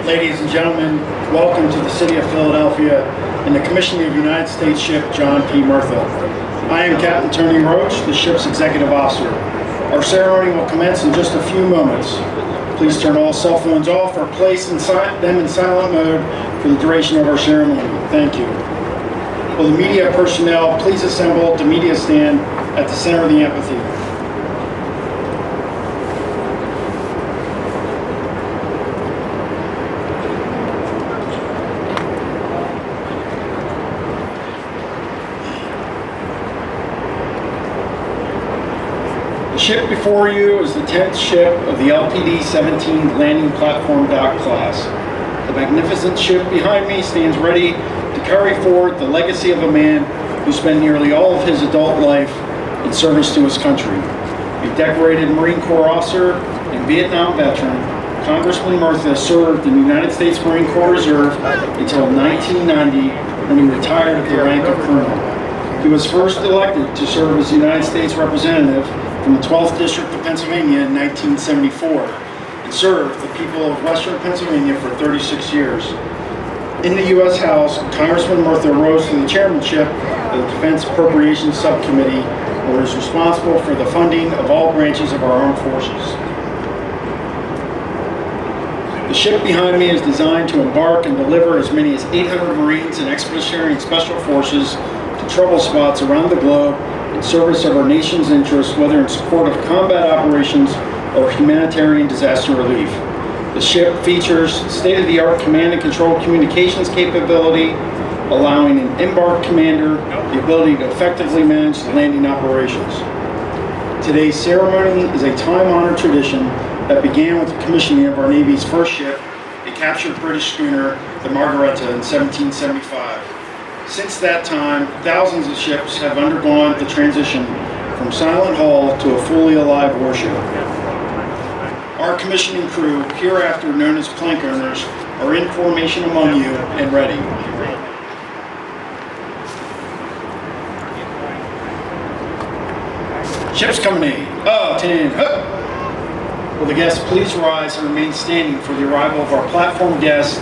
Ladies and gentlemen, welcome to the City of Philadelphia and the commissioning of United States ship John P. Murtha. I am Captain Tony Roach, the ship's executive officer. Our ceremony will commence in just a few moments. Please turn all cell phones off or place them in silent mode for the duration of our ceremony. Thank you. Will the media personnel please assemble at the media stand at the center of the amphitheater. The ship before you is the 10th ship of the LPD 17 landing platform dock class. The magnificent ship behind me stands ready to carry forward the legacy of a man who spent nearly all of his adult life in service to his country. A decorated Marine Corps officer and Vietnam veteran, Congressman Murtha served in the United States Marine Corps Reserve until 1990 when he retired at the rank of colonel. He was first elected to serve as the United States representative from the 12th District of Pennsylvania in 1974 and served the people of Western Pennsylvania for 36 years. In the U.S. House, Congressman Murtha rose to the chairmanship of the Defense Appropriations Subcommittee, where he is responsible for the funding of all branches of our armed forces. The ship behind me is designed to embark and deliver as many as 800 Marines and Expeditionary and Special Forces to trouble spots around the globe in service of our nation's interests, whether in support of combat operations or humanitarian disaster relief. The ship features state-of-the-art command and control communications capability, allowing an embarked commander the ability to effectively manage the landing operations. Today's ceremony is a time-honored tradition that began with the commissioning of our Navy's first ship, a captured British schooner, the Margaretha, in 1775. Since that time, thousands of ships have undergone the transition from silent hull to a fully alive warship. Our commissioning crew, hereafter known as plank owners, are in formation among you and ready. Ships coming in. 10, Will the guests please rise and remain standing for the arrival of our platform guests?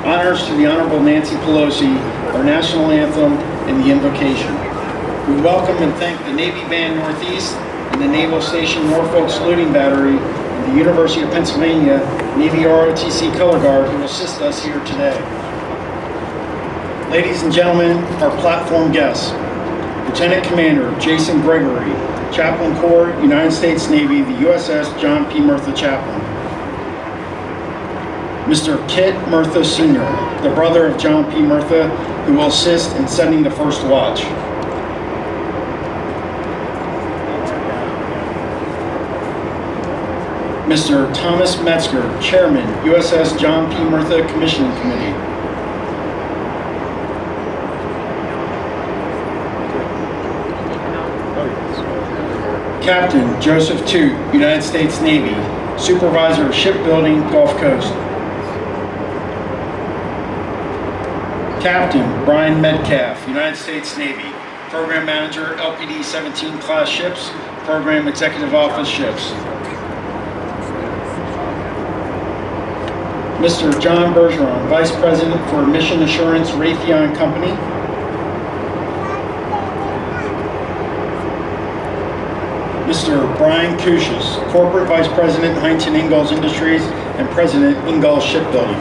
Honors to the Honorable Nancy Pelosi, our national anthem, and the invocation. We welcome and thank the Navy Band Northeast and the Naval Station Norfolk Saluting Battery and the University of Pennsylvania Navy ROTC Color Guard who assist us here today. Ladies and gentlemen, our platform guests, Lieutenant Commander Jason Gregory, Chaplain Corps, United States Navy, the USS John P. Murtha Chaplain. Mr. Kit Murtha Sr., the brother of John P. Murtha, who will assist in setting the first watch. Mr. Thomas Metzger, Chairman, USS John P. Murtha Commissioning Committee. Captain Joseph Toot, United States Navy, Supervisor of Shipbuilding, Gulf Coast. Captain Brian Metcalf, United States Navy, Program Manager, LPD 17 class ships, Program Executive Office ships. Mr. John Bergeron, Vice President for Mission Assurance, Raytheon Company. Mr. Brian Cushas, Corporate Vice President, Heinz & Ingalls Industries, and President, Ingalls Shipbuilding.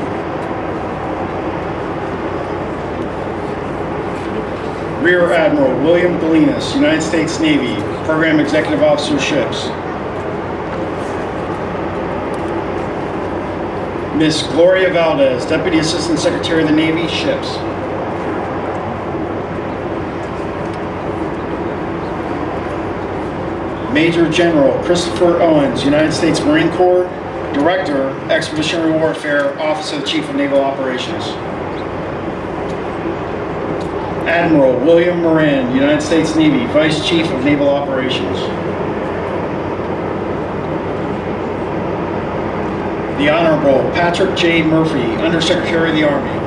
Rear Admiral William Galinas, United States Navy, Program Executive Officer ships. Miss Gloria Valdez, Deputy Assistant Secretary of the Navy, ships. Major General Christopher Owens, United States Marine Corps, Director, Expeditionary Warfare, Office of the Chief of Naval Operations. Admiral William Moran, United States Navy, Vice Chief of Naval Operations. The Honorable Patrick J. Murphy, Undersecretary of the Army.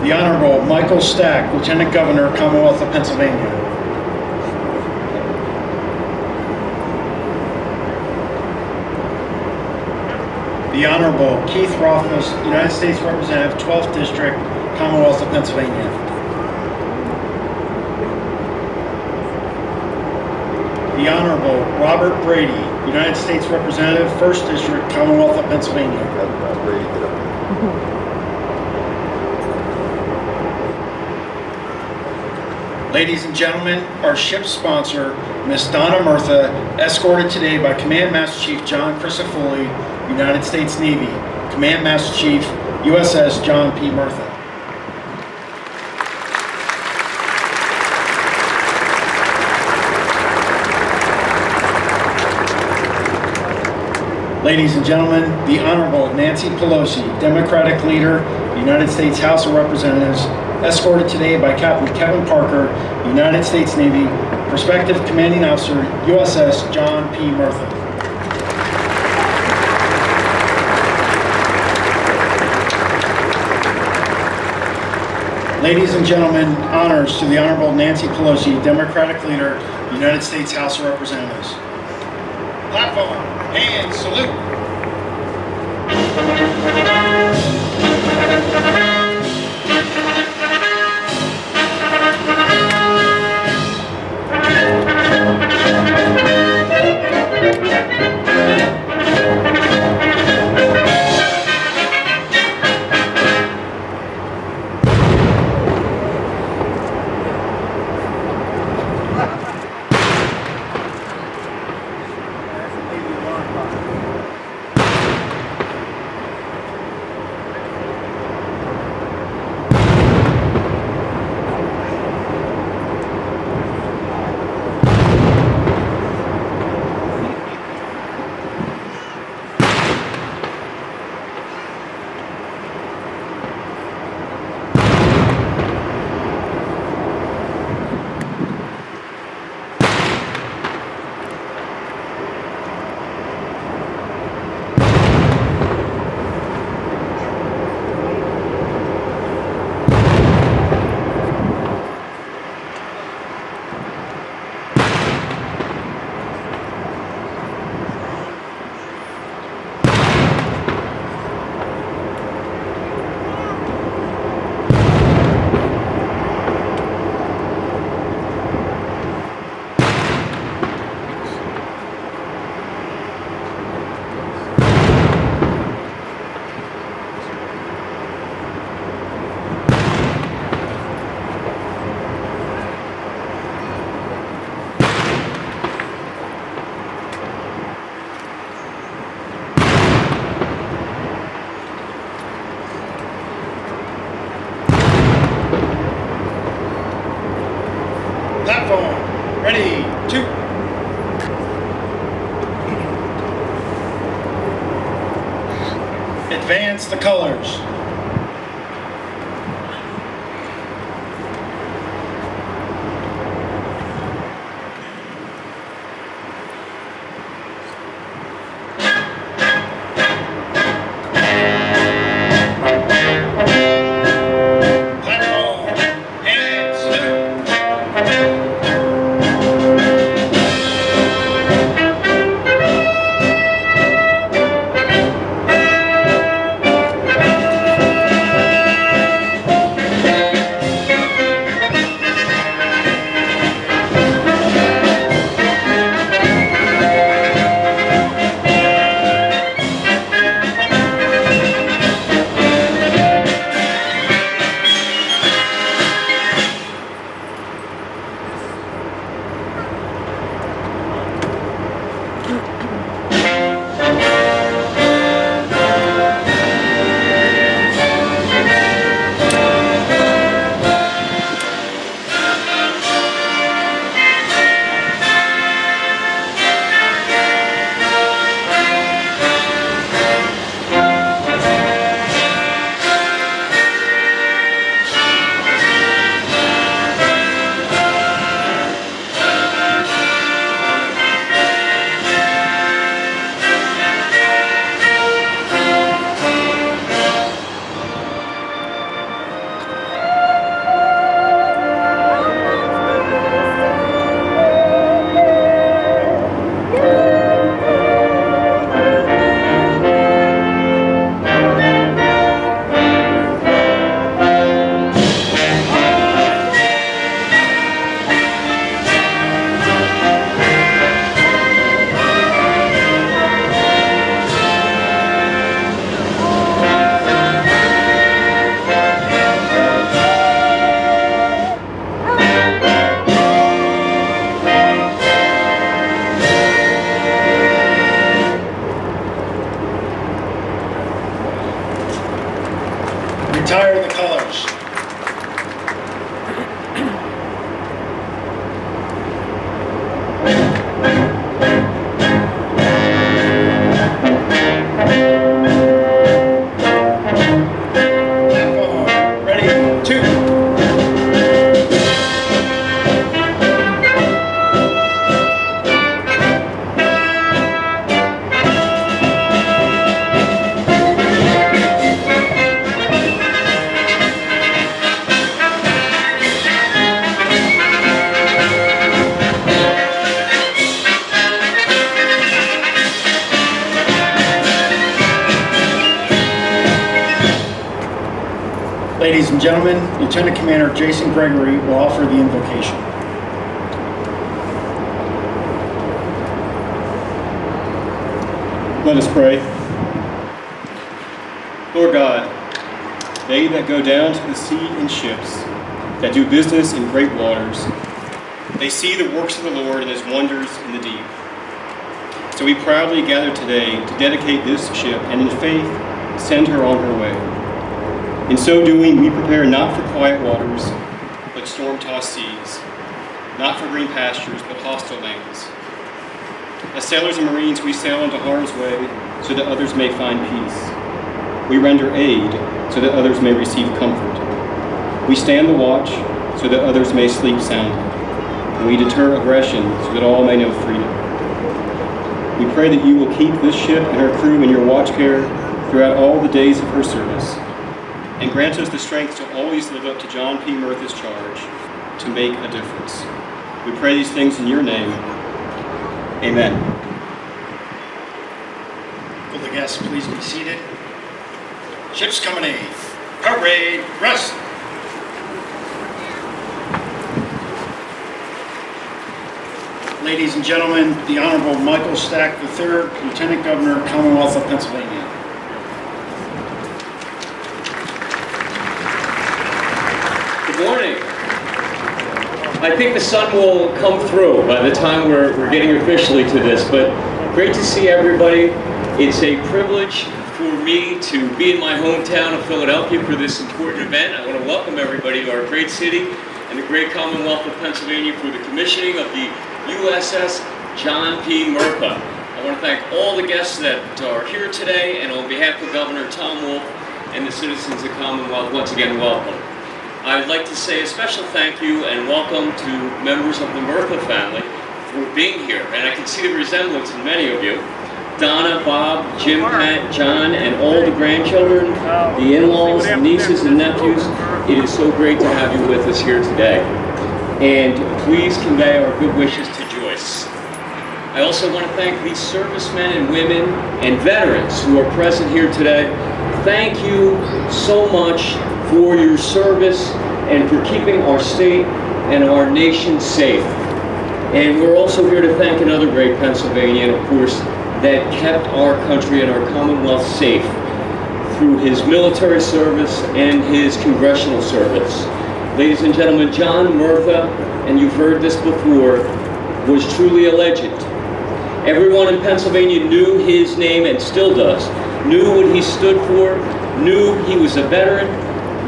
The Honorable Michael Stack, Lieutenant Governor, Commonwealth of Pennsylvania. The Honorable Keith Rothfuss, United States Representative, 12th District, Commonwealth of Pennsylvania. The Honorable Robert Brady, United States Representative, 1st District, Commonwealth of Pennsylvania. Brady, get up there. Ladies and gentlemen, our ship sponsor, Miss Donna Murtha, escorted today by Command Master Chief John Crisafulli, United States Navy, Command Master Chief, USS John P. Murtha. Ladies and gentlemen, the Honorable Nancy Pelosi, Democratic Leader, United States House of Representatives, escorted today by Captain Kevin Parker, United States Navy, Prospective Commanding Officer, USS John P. Murtha. Ladies and gentlemen, honors to the Honorable Nancy Pelosi, Democratic Leader, United States House of Representatives. Platform, and salute. Platform, ready, 2. Advance the colors. Retire the colors. Ready? 2. Ladies and gentlemen, Lieutenant Commander Jason Gregory will offer the invocation. Let us pray. Lord God, they that go down to the sea in ships, that do business in great waters, they see the works of the Lord and his wonders in the deep. So we proudly gather today to dedicate this ship and in faith send her on her way. In so doing, we prepare not for quiet waters, but storm-tossed seas, not for green pastures, but hostile lands. As sailors and Marines, we sail into harm's way so that others may find peace. We render aid so that others may receive comfort. We stand the watch so that others may sleep soundly. And we deter aggression so that all may know freedom. We pray that you will keep this ship and her crew in your watch care throughout all the days of her service, and grant us the strength to always live up to John P. Murtha's charge to make a difference. We pray these things in your name. Amen. Will the guests please be seated? Ship's company, parade, rest. Ladies and gentlemen, the Honorable Michael Stack III, Lieutenant Governor, Commonwealth of Pennsylvania. Good morning. I think the sun will come through by the time we're getting officially to this, but great to see everybody. It's a privilege for me to be in my hometown of Philadelphia for this important event. I want to welcome everybody to our great city and the great Commonwealth of Pennsylvania for the commissioning of the USS John P. Murtha. I want to thank all the guests that are here today, and on behalf of Governor Tom Wolf and the citizens of Commonwealth, once again, welcome. I'd like to say a special thank you and welcome to members of the Murtha family for being here. And I can see the resemblance in many of you. Donna, Bob, Jim, Pat, John, and all the grandchildren, the in-laws, nieces, and nephews. It is so great to have you with us here today. And please convey our good wishes to Joyce. I also want to thank these servicemen and women and veterans who are present here today. Thank you so much for your service and for keeping our state and our nation safe. And we're also here to thank another great Pennsylvanian, of course, that kept our country and our Commonwealth safe through his military service and his congressional service. Ladies and gentlemen, John Murtha, and you've heard this before, was truly a legend. Everyone in Pennsylvania knew his name and still does, knew what he stood for, knew he was a veteran,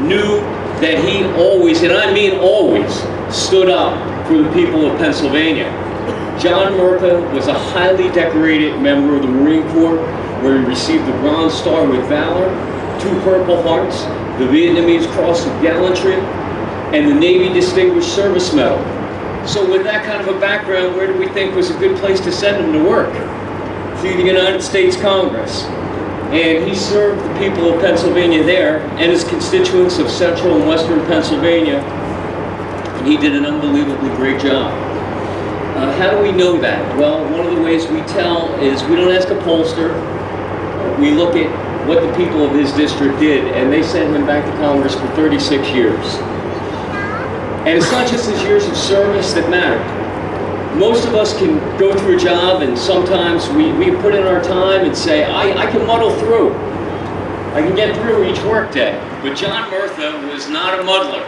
knew that he always, and I mean always, stood up for the people of Pennsylvania. John Murtha was a highly decorated member of the Marine Corps, where he received the Bronze Star with Valor, 2 Purple Hearts, the Vietnamese Cross of Gallantry, and the Navy Distinguished Service Medal. So with that kind of a background, where do we think was a good place to send him to work? Through the United States Congress. And he served the people of Pennsylvania there and his constituents of central and western Pennsylvania. And he did an unbelievably great job. How do we know that? Well, one of the ways we tell is we don't ask a pollster. We look at what the people of his district did, and they sent him back to Congress for 36 years. And it's not just his years of service that matter. Most of us can go through a job, and sometimes we put in our time and say, I can muddle through. I can get through each workday. But John Murtha was not a muddler.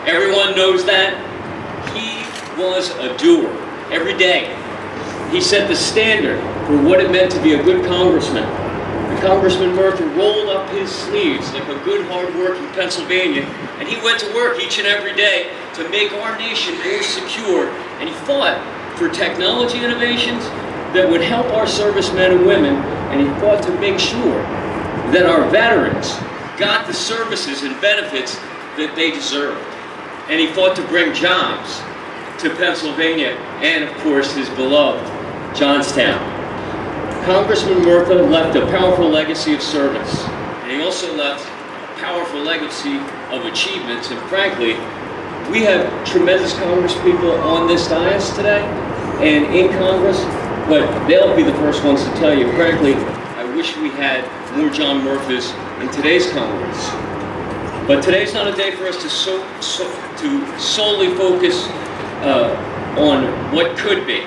Everyone knows that. He was a doer every day. He set the standard for what it meant to be a good congressman. The Congressman Murtha rolled up his sleeves like a good, hard-working Pennsylvania, and he went to work each and every day to make our nation more secure, and he fought for technology innovations that would help our servicemen and women, and he fought to make sure that our veterans got the services and benefits that they deserved. And he fought to bring jobs to Pennsylvania and, of course, his beloved Johnstown. Congressman Murtha left a powerful legacy of service, and he also left a powerful legacy of achievements. And frankly, we have tremendous congresspeople on this dais today and in Congress, but they'll be the first ones to tell you, frankly, I wish we had more John Murphas in today's Congress. But today's not a day for us to solely focus on what could be.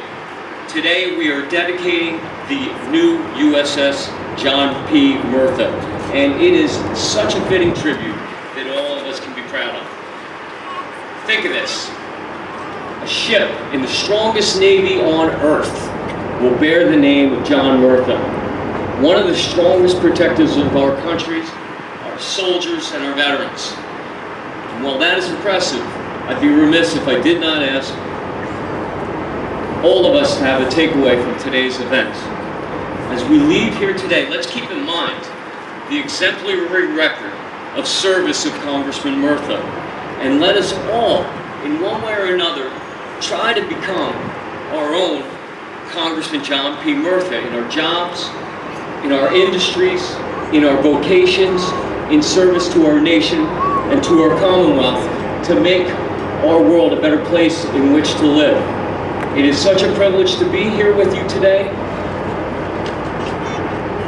Today we are dedicating the new USS John P. Murtha, and it is such a fitting tribute that all of us can be proud of. Think of this. A ship in the strongest navy on earth will bear the name of John Murtha. One of the strongest protectors of our countries, our soldiers, and our veterans. And while that is impressive, I'd be remiss if I did not ask all of us to have a takeaway from today's event. As we leave here today, let's keep in mind the exemplary record of service of Congressman Murtha, and let us all, in one way or another, try to become our own Congressman John P. Murtha in our jobs, in our industries, in our vocations, in service to our nation and to our Commonwealth, to make our world a better place in which to live. It is such a privilege to be here with you today.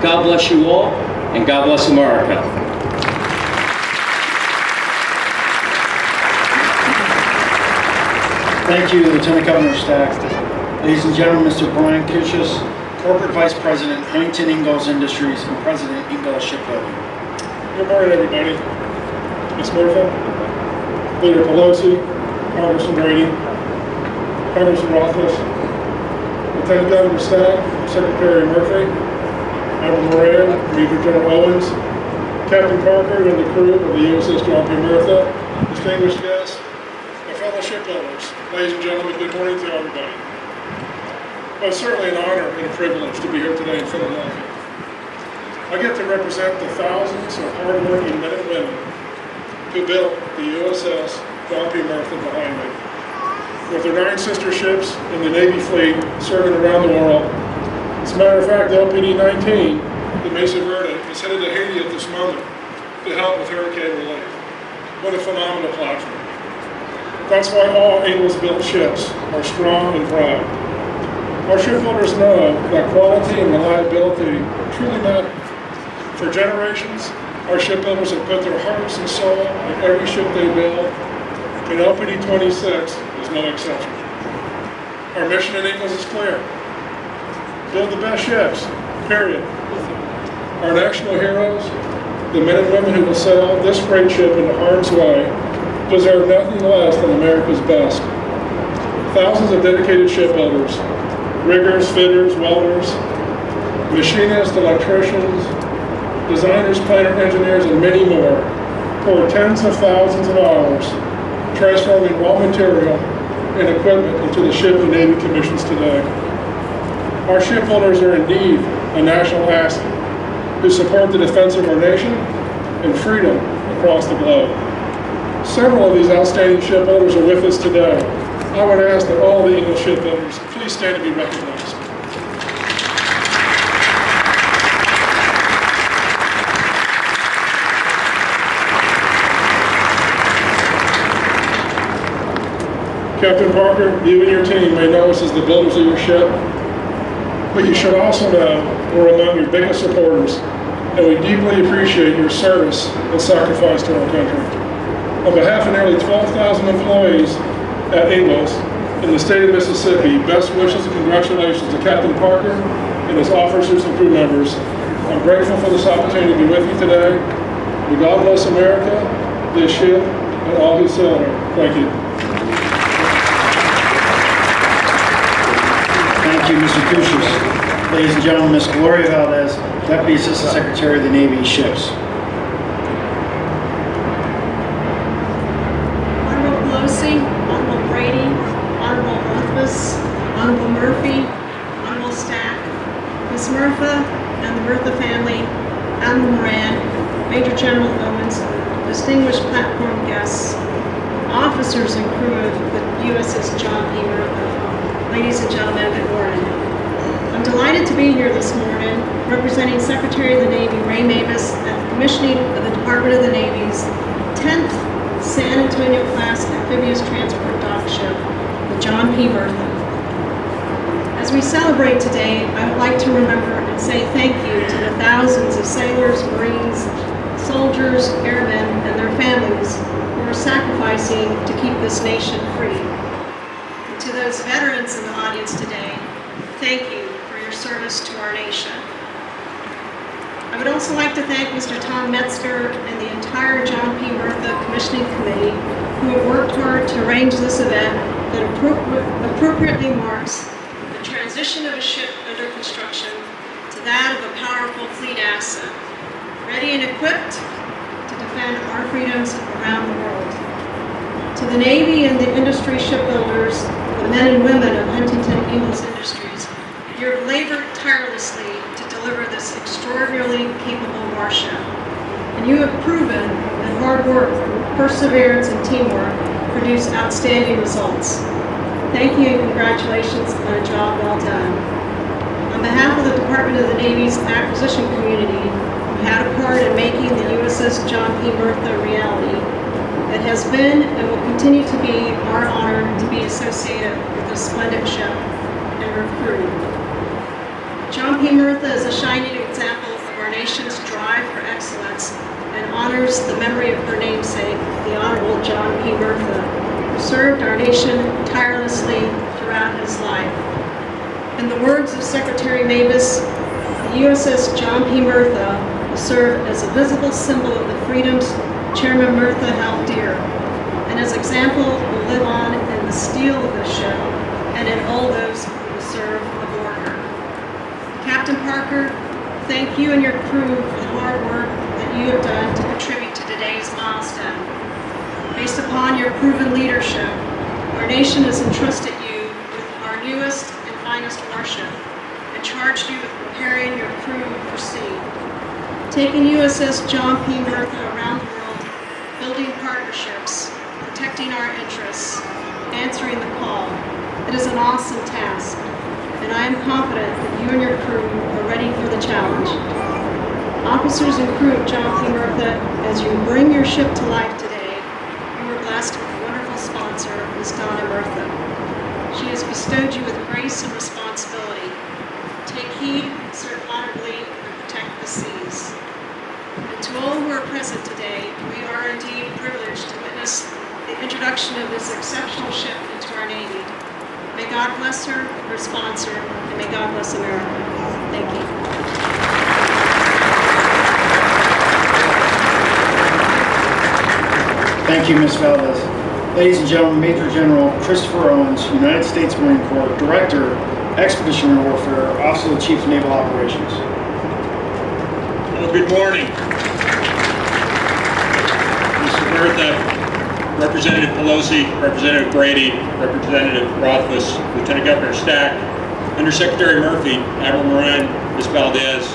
God bless you all, and God bless America. Thank you, Lieutenant Governor Stack. Ladies and gentlemen, Mr. Brian Kuchis, Corporate Vice President, Huntington Ingalls Industries, and President, Ingalls Shipbuilding. Good morning, everybody. Ms. Murtha, Leader Pelosi, Congressman Brady, Congressman Rothfuss, Lieutenant Governor Stack, Secretary Murphy, Admiral Moran, Major General Owens, Captain Parker, and the crew of the USS John P. Murtha, distinguished guests, my fellow shipbuilders. Ladies and gentlemen, good morning to everybody. Well, it's certainly an honor and a privilege to be here today in Philadelphia. I get to represent the thousands of hardworking men and women who built the USS John P. Murtha behind me. With their 9 sister ships in the Navy fleet serving around the world. As a matter of fact, LPD 19, the Mesa Verde, is headed to Haiti at this moment to help with hurricane relief. What a phenomenal platform. That's why all Ingalls-built ships are strong and proud. Our shipbuilders know that quality and reliability truly matter. For generations, our shipbuilders have put their hearts and soul in every ship they build, and LPD 26 is no exception. Our mission at Ingalls is clear. Build the best ships, period. Our national heroes, the men and women who will sail this great ship into harm's way, deserve nothing less than America's best. Thousands of dedicated shipbuilders, riggers, fitters, welders, machinists, electricians, designers, planner, engineers, and many more pour tens of thousands of hours transforming raw material and equipment into the ship the Navy commissions today. Our shipbuilders are indeed a national asset who support the defense of our nation and freedom across the globe. Several of these outstanding shipbuilders are with us today. I would ask that all the Ingalls shipbuilders please stand to be recognized. Captain Parker, you and your team may know us as the builders of your ship, but you should also know we're among your biggest supporters, and we deeply appreciate your service and sacrifice to our country. On behalf of nearly 12,000 employees at Ingalls in the state of Mississippi, best wishes and congratulations to Captain Parker and his officers and crew members. I'm grateful for this opportunity to be with you today. May God bless America, this ship, and all who sail her. Thank you. Thank you, Mr. Kuchis. Ladies and gentlemen, Ms. Gloria Valdez, Deputy Assistant Secretary of the Navy, Ships. Honorable Pelosi, Honorable Brady, Honorable Rothfuss, Honorable Murphy, Honorable Stack, Ms. Murtha and the Murtha family, Admiral Moran, Major General Owens, distinguished platform guests, officers and crew of the USS John P. Murtha. Ladies and gentlemen, good morning. I'm delighted to be here this morning representing Secretary of the Navy Ray Mabus at the commissioning of the Department of the Navy's 10th San Antonio class amphibious transport dock ship, the John P. Murtha. As we celebrate today, I would like to remember and say thank you to the thousands of sailors, Marines, soldiers, airmen, and their families who are sacrificing to keep this nation free. And to those veterans in the audience today, thank you for your service to our nation. I would also like to thank Mr. Tom Metzger and the entire John P. Murtha Commissioning Committee who have worked hard to arrange this event that appropriately marks the transition of a ship under construction to that of a powerful fleet asset, ready and equipped to defend our freedoms around the world. To the Navy and the industry shipbuilders, the men and women of Huntington Ingalls Industries, you have labored tirelessly to deliver this extraordinarily capable warship. And you have proven that hard work, perseverance, and teamwork produce outstanding results. Thank you and congratulations on a job well done. On behalf of the Department of the Navy's acquisition community, who had a part in making the USS John P. Murtha a reality, it has been and will continue to be our honor to be associated with this splendid ship and her crew. John P. Murtha is a shining example of our nation's drive for excellence and honors the memory of her namesake, the Honorable John P. Murtha, who served our nation tirelessly throughout his life. In the words of Secretary Mabus, the USS John P. Murtha will serve as a visible symbol of the freedoms Chairman Murtha held dear, and his example will live on in the steel of the ship and in all those who will serve aboard her. Captain Parker, thank you and your crew for the hard work that you have done to contribute to today's milestone. Based upon your proven leadership, our nation has entrusted you with our newest and finest warship and charged you with preparing your crew for sea. Taking USS John P. Murtha around the world, building partnerships, protecting our interests, answering the call. It is an awesome task, and I am confident that you and your crew are ready for the challenge. Officers and crew of John P. Murtha, as you bring your ship to life today, you were blessed with a wonderful sponsor, Ms. Donna Murtha. She has bestowed you with grace and responsibility. Take heed, serve honorably, and protect the seas. And to all who are present today, we are indeed privileged to witness the introduction of this exceptional ship into our Navy. May God bless her sponsor, and may God bless America. Thank you. Thank you, Ms. Valdez. Ladies and gentlemen, Major General Christopher Owens, United States Marine Corps, Director, Expeditionary Warfare, Officer of the Chief of Naval Operations. Well, good morning. Mr. Murtha, Representative Pelosi, Representative Brady, Representative Rothfuss, Lieutenant Governor Stack, Undersecretary Murphy, Admiral Moran, Ms. Valdez,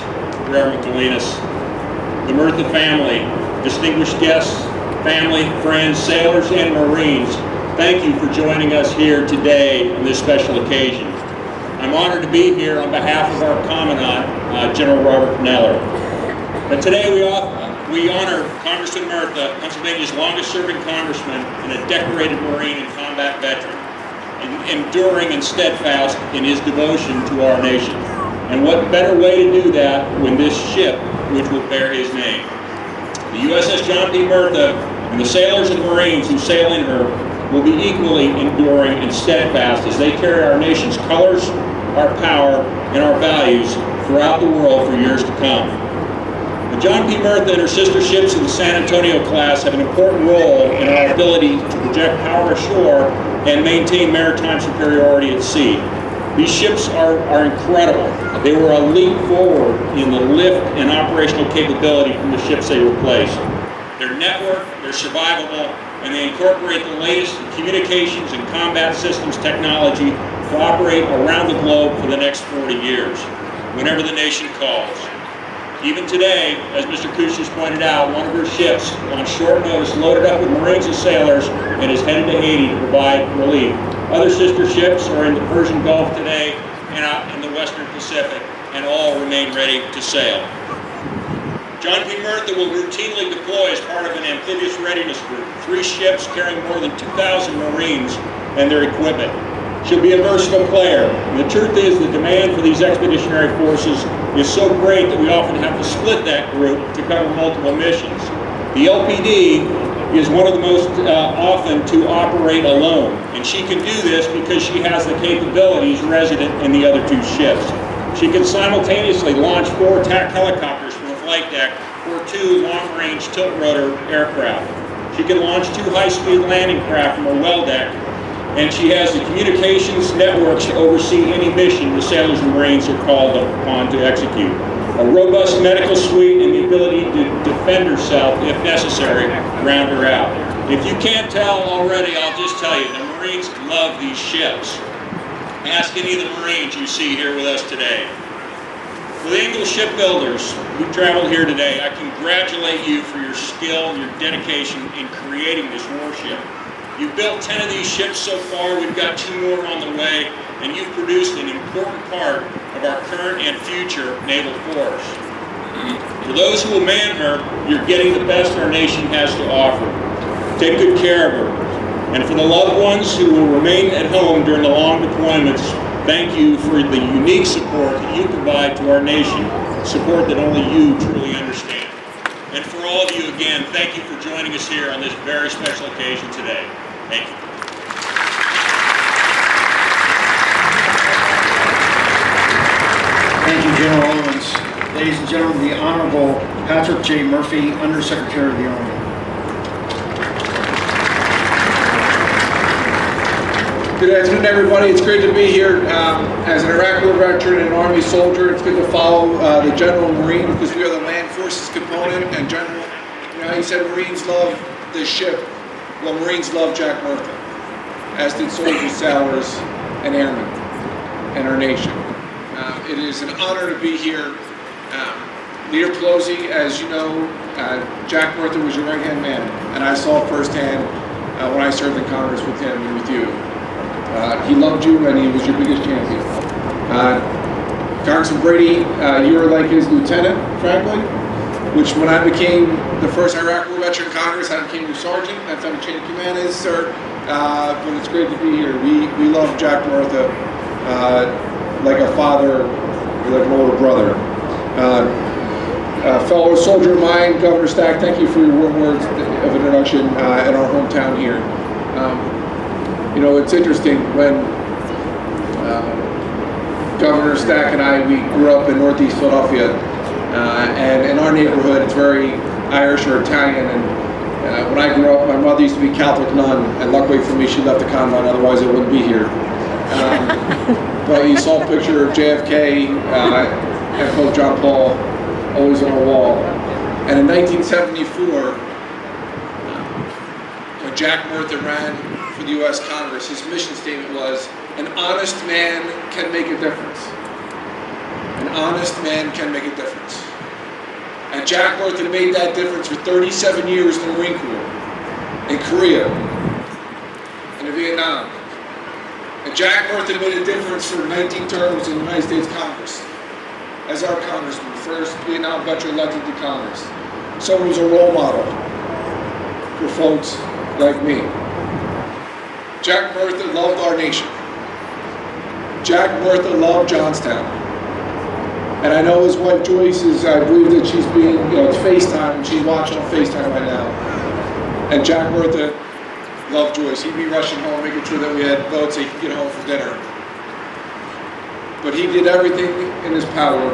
Rear Admiral Galinas, the Murtha family, distinguished guests, family, friends, sailors, and Marines, thank you for joining us here today on this special occasion. I'm honored to be here on behalf of our Commandant, General Robert Neller. But today we honor Congressman Murtha, Pennsylvania's longest-serving congressman and a decorated Marine and combat veteran, enduring and steadfast in his devotion to our nation. And what better way to do that when this ship, which will bear his name. The USS John P. Murtha and the sailors and Marines who sail in her will be equally enduring and steadfast as they carry our nation's colors, our power, and our values throughout the world for years to come. The John P. Murtha and her sister ships of the San Antonio class have an important role in our ability to project power ashore and maintain maritime superiority at sea. These ships are incredible. They were a leap forward in the lift and operational capability from the ships they replaced. They're networked, they're survivable, and they incorporate the latest in communications and combat systems technology to operate around the globe for the next 40 years, whenever the nation calls. Even today, as Mr. Kush has pointed out, one of her ships on short notice loaded up with Marines and sailors and is headed to Haiti to provide relief. Other sister ships are in the Persian Gulf today and out in the Western Pacific, and all remain ready to sail. John P. Murtha will routinely deploy as part of an amphibious readiness group, 3 ships carrying more than 2,000 Marines and their equipment. She'll be a versatile player. And the truth is the demand for these expeditionary forces is so great that we often have to split that group to cover multiple missions. The LPD is one of the most often to operate alone, and she can do this because she has the capabilities resident in the other 2 ships. She can simultaneously launch 4 attack helicopters from a flight deck or 2 long-range tilt-rotor aircraft. She can launch 2 high-speed landing craft from her well deck, and she has the communications networks to oversee any mission the sailors and Marines are called upon to execute. A robust medical suite and the ability to defend herself, if necessary, round her out. If you can't tell already, I'll just tell you, the Marines love these ships. Ask any of the Marines you see here with us today. For the English shipbuilders who traveled here today, I congratulate you for your skill and your dedication in creating this warship. You've built 10 of these ships so far, we've got 2 more on the way, and you've produced an important part of our current and future naval force. For those who will man her, you're getting the best our nation has to offer. Take good care of her. And for the loved ones who will remain at home during the long deployments, thank you for the unique support that you provide to our nation, support that only you truly understand. And for all of you, again, thank you for joining us here on this very special occasion today. Thank you. Thank you, General Owens. Ladies and gentlemen, the Honorable Patrick J. Murphy, Undersecretary of the Army. Good afternoon, everybody. It's great to be here. As an Iraq War veteran and an Army soldier, it's good to follow the General Marine because we are the land forces component. And General, he said Marines love this ship. Well, Marines love Jack Murtha, as did soldiers, sailors, and airmen, and our nation. It is an honor to be here. Leader Pelosi, as you know, Jack Murtha was your right-hand man, and I saw firsthand when I served in Congress with him and with you. He loved you, and he was your biggest champion. Congressman Brady, you were like his lieutenant, frankly, which when I became the first Iraq War veteran in Congress, I became your sergeant. That's how the chain of command is, sir. But it's great to be here. We love Jack Murtha like a father, like an older brother. Fellow soldier of mine, Governor Stack, thank you for your warm words of introduction in our hometown here. It's interesting when Governor Stack and I, we grew up in Northeast Philadelphia, and in our neighborhood, it's very Irish or Italian. And when I grew up, my mother used to be Catholic nun, and luckily for me, she left the convent. Otherwise, I wouldn't be here. But you saw a picture of JFK and Pope John Paul always on our wall. And in 1974, when Jack Murtha ran for the U.S. Congress, his mission statement was, "An honest man can make a difference. An honest man can make a difference." And Jack Murtha made that difference for 37 years in the Marine Corps, in Korea, and in Vietnam. And Jack Murtha made a difference for 19 terms in the United States Congress as our congressman, the first Vietnam veteran elected to Congress. Someone who's a role model for folks like me. Jack Murtha loved our nation. Jack Murtha loved Johnstown. And I know his wife Joyce I believe that she's being, it's FaceTime, and she's watching on FaceTime right now. And Jack Murtha loved Joyce. He'd be rushing home, making sure that we had boats so he could get home for dinner. But he did everything in his power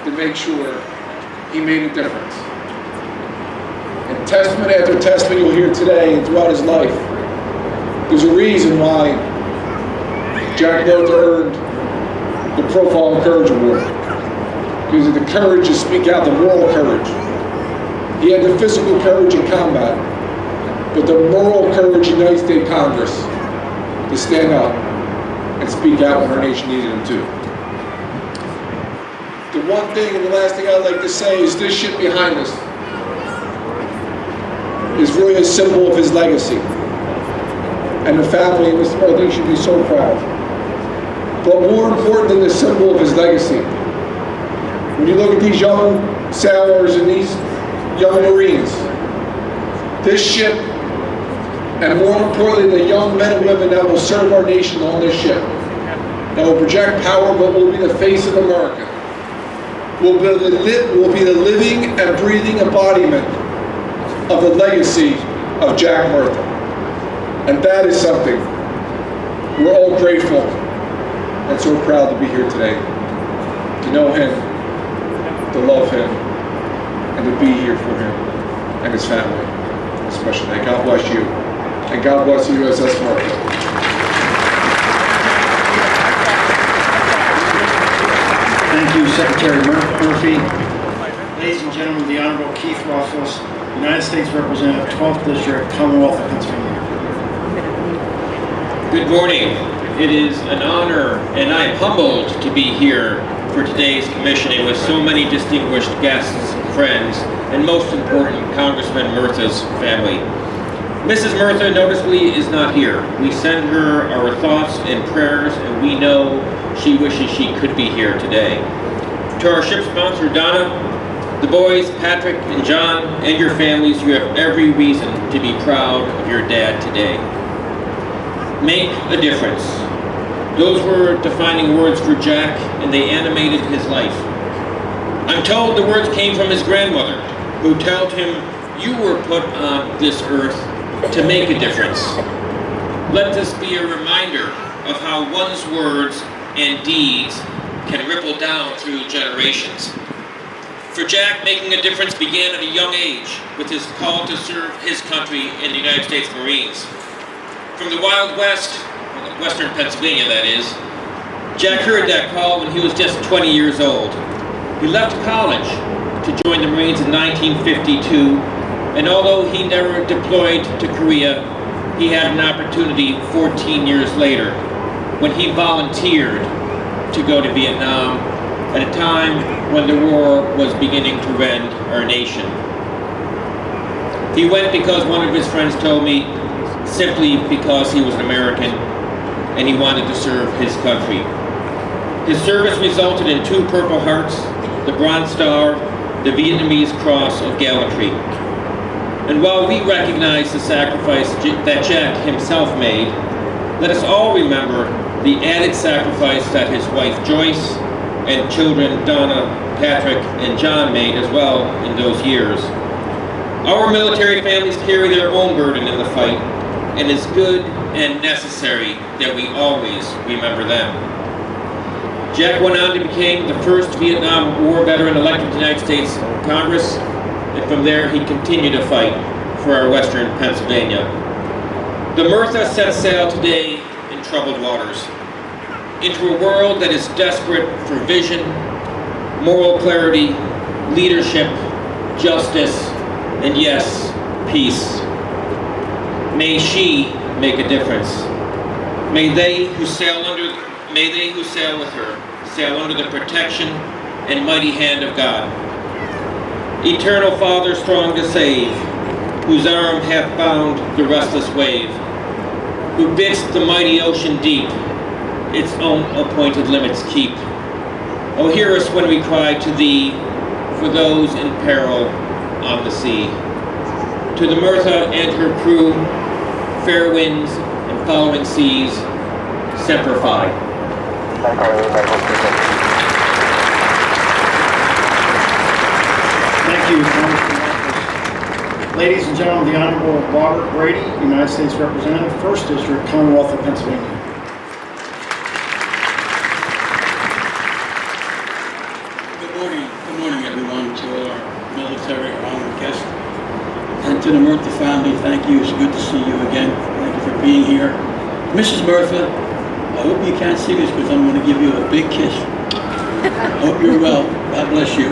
to make sure he made a difference. And testament after testament you'll hear today and throughout his life, there's a reason why Jack Murtha earned the Profile and Courage Award because of the courage to speak out, the moral courage. He had the physical courage in combat, but the moral courage in the United States Congress to stand up and speak out when our nation needed him to. The one thing and the last thing I'd like to say is this ship behind us is really a symbol of his legacy. And the family and Mr. Murtha should be so proud. But more important than the symbol of his legacy, when you look at these young sailors and these young Marines, this ship, and more importantly, the young men and women that will serve our nation on this ship, that will project power but will be the face of America, will be the living and breathing embodiment of the legacy of Jack Murtha. And that is something we're all grateful and so proud to be here today, to know him, to love him, and to be here for him and his family, especially. God bless you, and God bless the USS Murtha. Thank you, Secretary Murphy. Ladies and gentlemen, the Honorable Keith Rothfuss, United States Representative, 12th District, Commonwealth of Pennsylvania. Good morning. It is an honor, and I am humbled to be here for today's commissioning with so many distinguished guests, friends, and most important, Congressman Murtha's family. Mrs. Murtha noticeably is not here. We send her our thoughts and prayers, and we know she wishes she could be here today. To our ship sponsor, Donna, the boys, Patrick and John, and your families, you have every reason to be proud of your dad today. Make a difference. Those were defining words for Jack, and they animated his life. I'm told the words came from his grandmother, who told him, "You were put on this earth to make a difference." Let this be a reminder of how one's words and deeds can ripple down through generations. For Jack, making a difference began at a young age with his call to serve his country in the United States Marines. From the Wild West, Western Pennsylvania that is, Jack heard that call when he was just 20 years old. He left college to join the Marines in 1952, and although he never deployed to Korea, he had an opportunity 14 years later when he volunteered to go to Vietnam at a time when the war was beginning to rend our nation. He went because one of his friends told me, simply because he was an American and he wanted to serve his country. His service resulted in 2 Purple Hearts, the Bronze Star, the Vietnamese Cross of Gallantry. And while we recognize the sacrifice that Jack himself made, let us all remember the added sacrifice that his wife Joyce and children Donna, Patrick, and John made as well in those years. Our military families carry their own burden in the fight, and it's good and necessary that we always remember them. Jack went on to become the first Vietnam War veteran elected to the United States Congress, and from there he continued to fight for our Western Pennsylvania. The Murtha set sail today in troubled waters, into a world that is desperate for vision, moral clarity, leadership, justice, and yes, peace. May she make a difference. May they who sail with her sail under the protection and mighty hand of God. Eternal Father, strong to save, whose arm hath bound the restless wave, who bids the mighty ocean deep its own appointed limits keep. Oh, hear us when we cry to thee for those in peril on the sea. To the Murtha and her crew, fair winds and following seas, Semper Fi. Thank you, Congressman Rothfuss. Ladies and gentlemen, the Honorable Robert Brady, United States Representative, 1st District, Commonwealth of Pennsylvania. Good morning, everyone, to our military, our honored guests, and to the Murtha family. Thank you. It's good to see you again. Thank you for being here. Mrs. Murtha, I hope you can't see this because I'm going to give you a big kiss. Hope you're well. God bless you.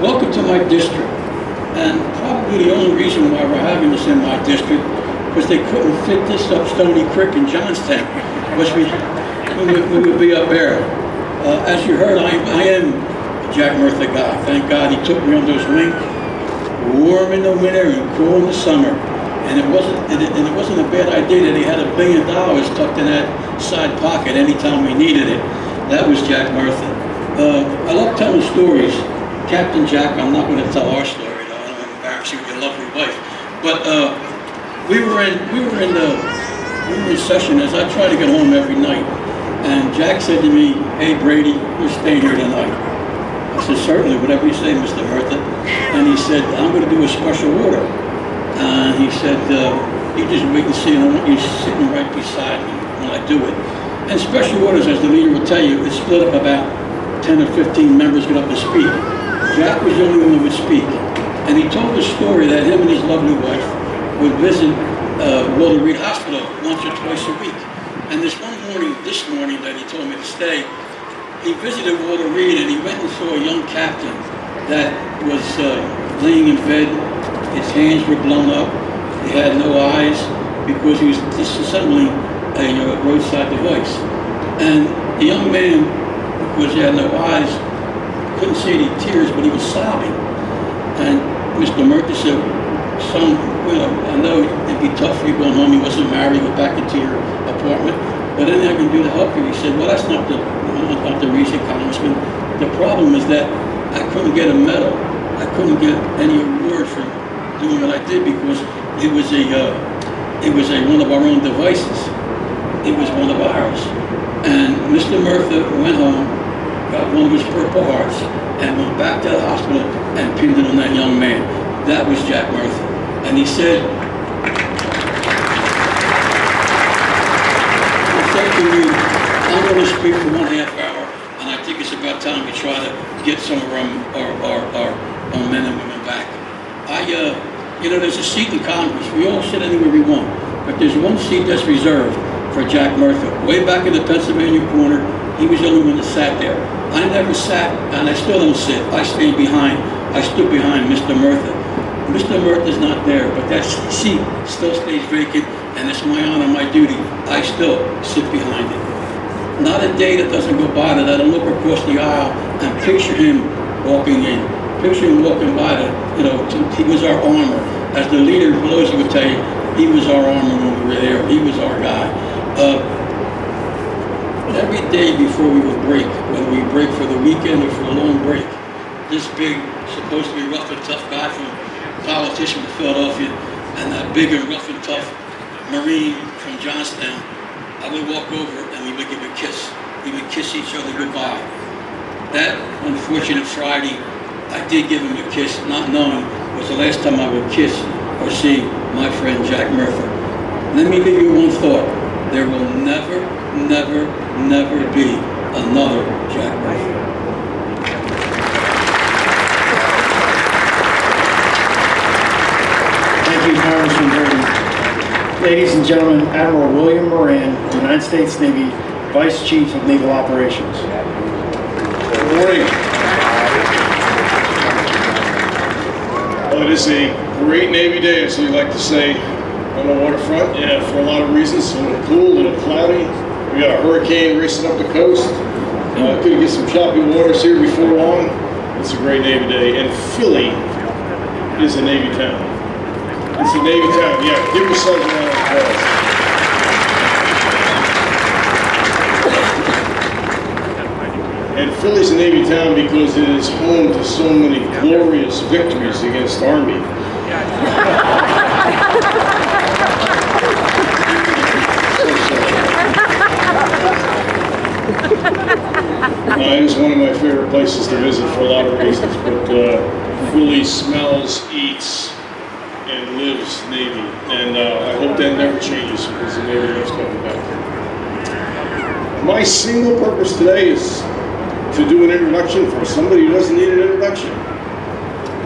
Welcome to my district. And probably the only reason why we're having this in my district because they couldn't fit this up Stony Creek in Johnstown, which we would be up there. As you heard, I am a Jack Murtha guy. Thank God he took me under his wing. Warm in the winter and cool in the summer. And it wasn't a bad idea that he had $1 billion tucked in that side pocket anytime we needed it. That was Jack Murtha. I love telling stories. Captain Jack, I'm not going to tell our story though. I don't want to embarrass you with your lovely wife. But we were in session as I try to get home every night. And Jack said to me, "Hey Brady, you're staying here tonight." I said, "Certainly, whatever you say, Mr. Murtha." And he said, "I'm going to do a special order." He said, "You just wait and see, and I want you sitting right beside me when I do it." And special orders, as the leader will tell you, it's split up about 10 or 15 members get up to speak. Jack was the only one who would speak. And he told the story that him and his lovely wife would visit Walter Reed Hospital once or twice a week. And this morning that he told me to stay, he visited Walter Reed and he went and saw a young captain that was laying in bed. His hands were blown up. He had no eyes because he was disassembling a roadside device. And the young man, because he had no eyes, couldn't see any tears, but he was sobbing. And Mr. Murtha said, "Son, I know it'd be tough for you going home. You wasn't married, go back into your apartment. But anything I can do to help you?" He said, "Well, that's not the reason, Congressman. The problem is that I couldn't get a medal. I couldn't get any award for doing what I did because it was one of our own devices. It was one of ours." And Mr. Murtha went home, got one of his Purple Hearts, and went back to the hospital and pinned it on that young man. That was Jack Murtha. And he said to me, "I'm going to speak for 1.5 hours, and I think it's about time we try to get some of our men and women back." There's a seat in Congress. We all sit anywhere we want, but there's one seat that's reserved for Jack Murtha. Way back in the Pennsylvania corner, he was the only one that sat there. I never sat, and I still don't sit. I stood behind Mr. Murtha. Mr. Murtha's not there, but that seat still stays vacant, and it's my honor, my duty. I still sit behind it. Not a day that doesn't go by that I don't look across the aisle and picture him walking in. Picture him walking by he was our armor. As the leader Pelosi would tell you, he was our armor when we were there. He was our guy. Every day before we would break, whether we break for the weekend or for a long break, this big, supposed to be rough and tough guy from politician from Philadelphia, and that big and rough and tough Marine from Johnstown, I would walk over and we would give a kiss. We would kiss each other goodbye. That unfortunate Friday, I did give him a kiss, not knowing it was the last time I would kiss or see my friend Jack Murtha. Let me give you one thought. There will never, never, never be another Jack Murtha. Thank you, Congressman Brady. Ladies and gentlemen, Admiral William Moran, United States Navy Vice Chief of Naval Operations. Good morning. Well, it is a great Navy day, as we like to say, on the waterfront, and for a lot of reasons. A little cool, a little cloudy. We got a hurricane racing up the coast. Could get some choppy waters here before long. It's a great Navy day, and Philly is a Navy town. It's a Navy town, yeah. Give yourselves a round of applause. And Philly's a Navy town because it is home to so many glorious victories against Army. It is one of my favorite places to visit for a lot of reasons, but Philly smells, eats, and lives Navy, and I hope that never changes because the Navy loves coming back. My single purpose today is to do an introduction for somebody who doesn't need an introduction,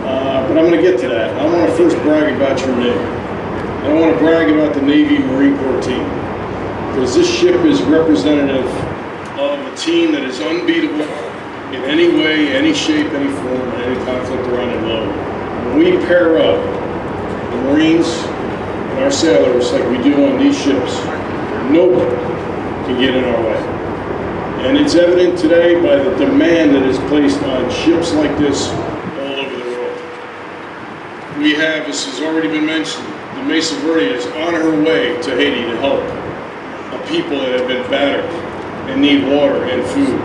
but I'm going to get to that. I want to first brag about your Navy. I want to brag about the Navy Marine Corps team. because this ship is representative of a team that is unbeatable in any way, any shape, any form, in any conflict around the globe. When we pair up the Marines and our sailors like we do on these ships, nobody can get in our way. And it's evident today by the demand that is placed on ships like this all over the world. We have, as has already been mentioned, the Mesa Verde is on her way to Haiti to help a people that have been battered and need water and food.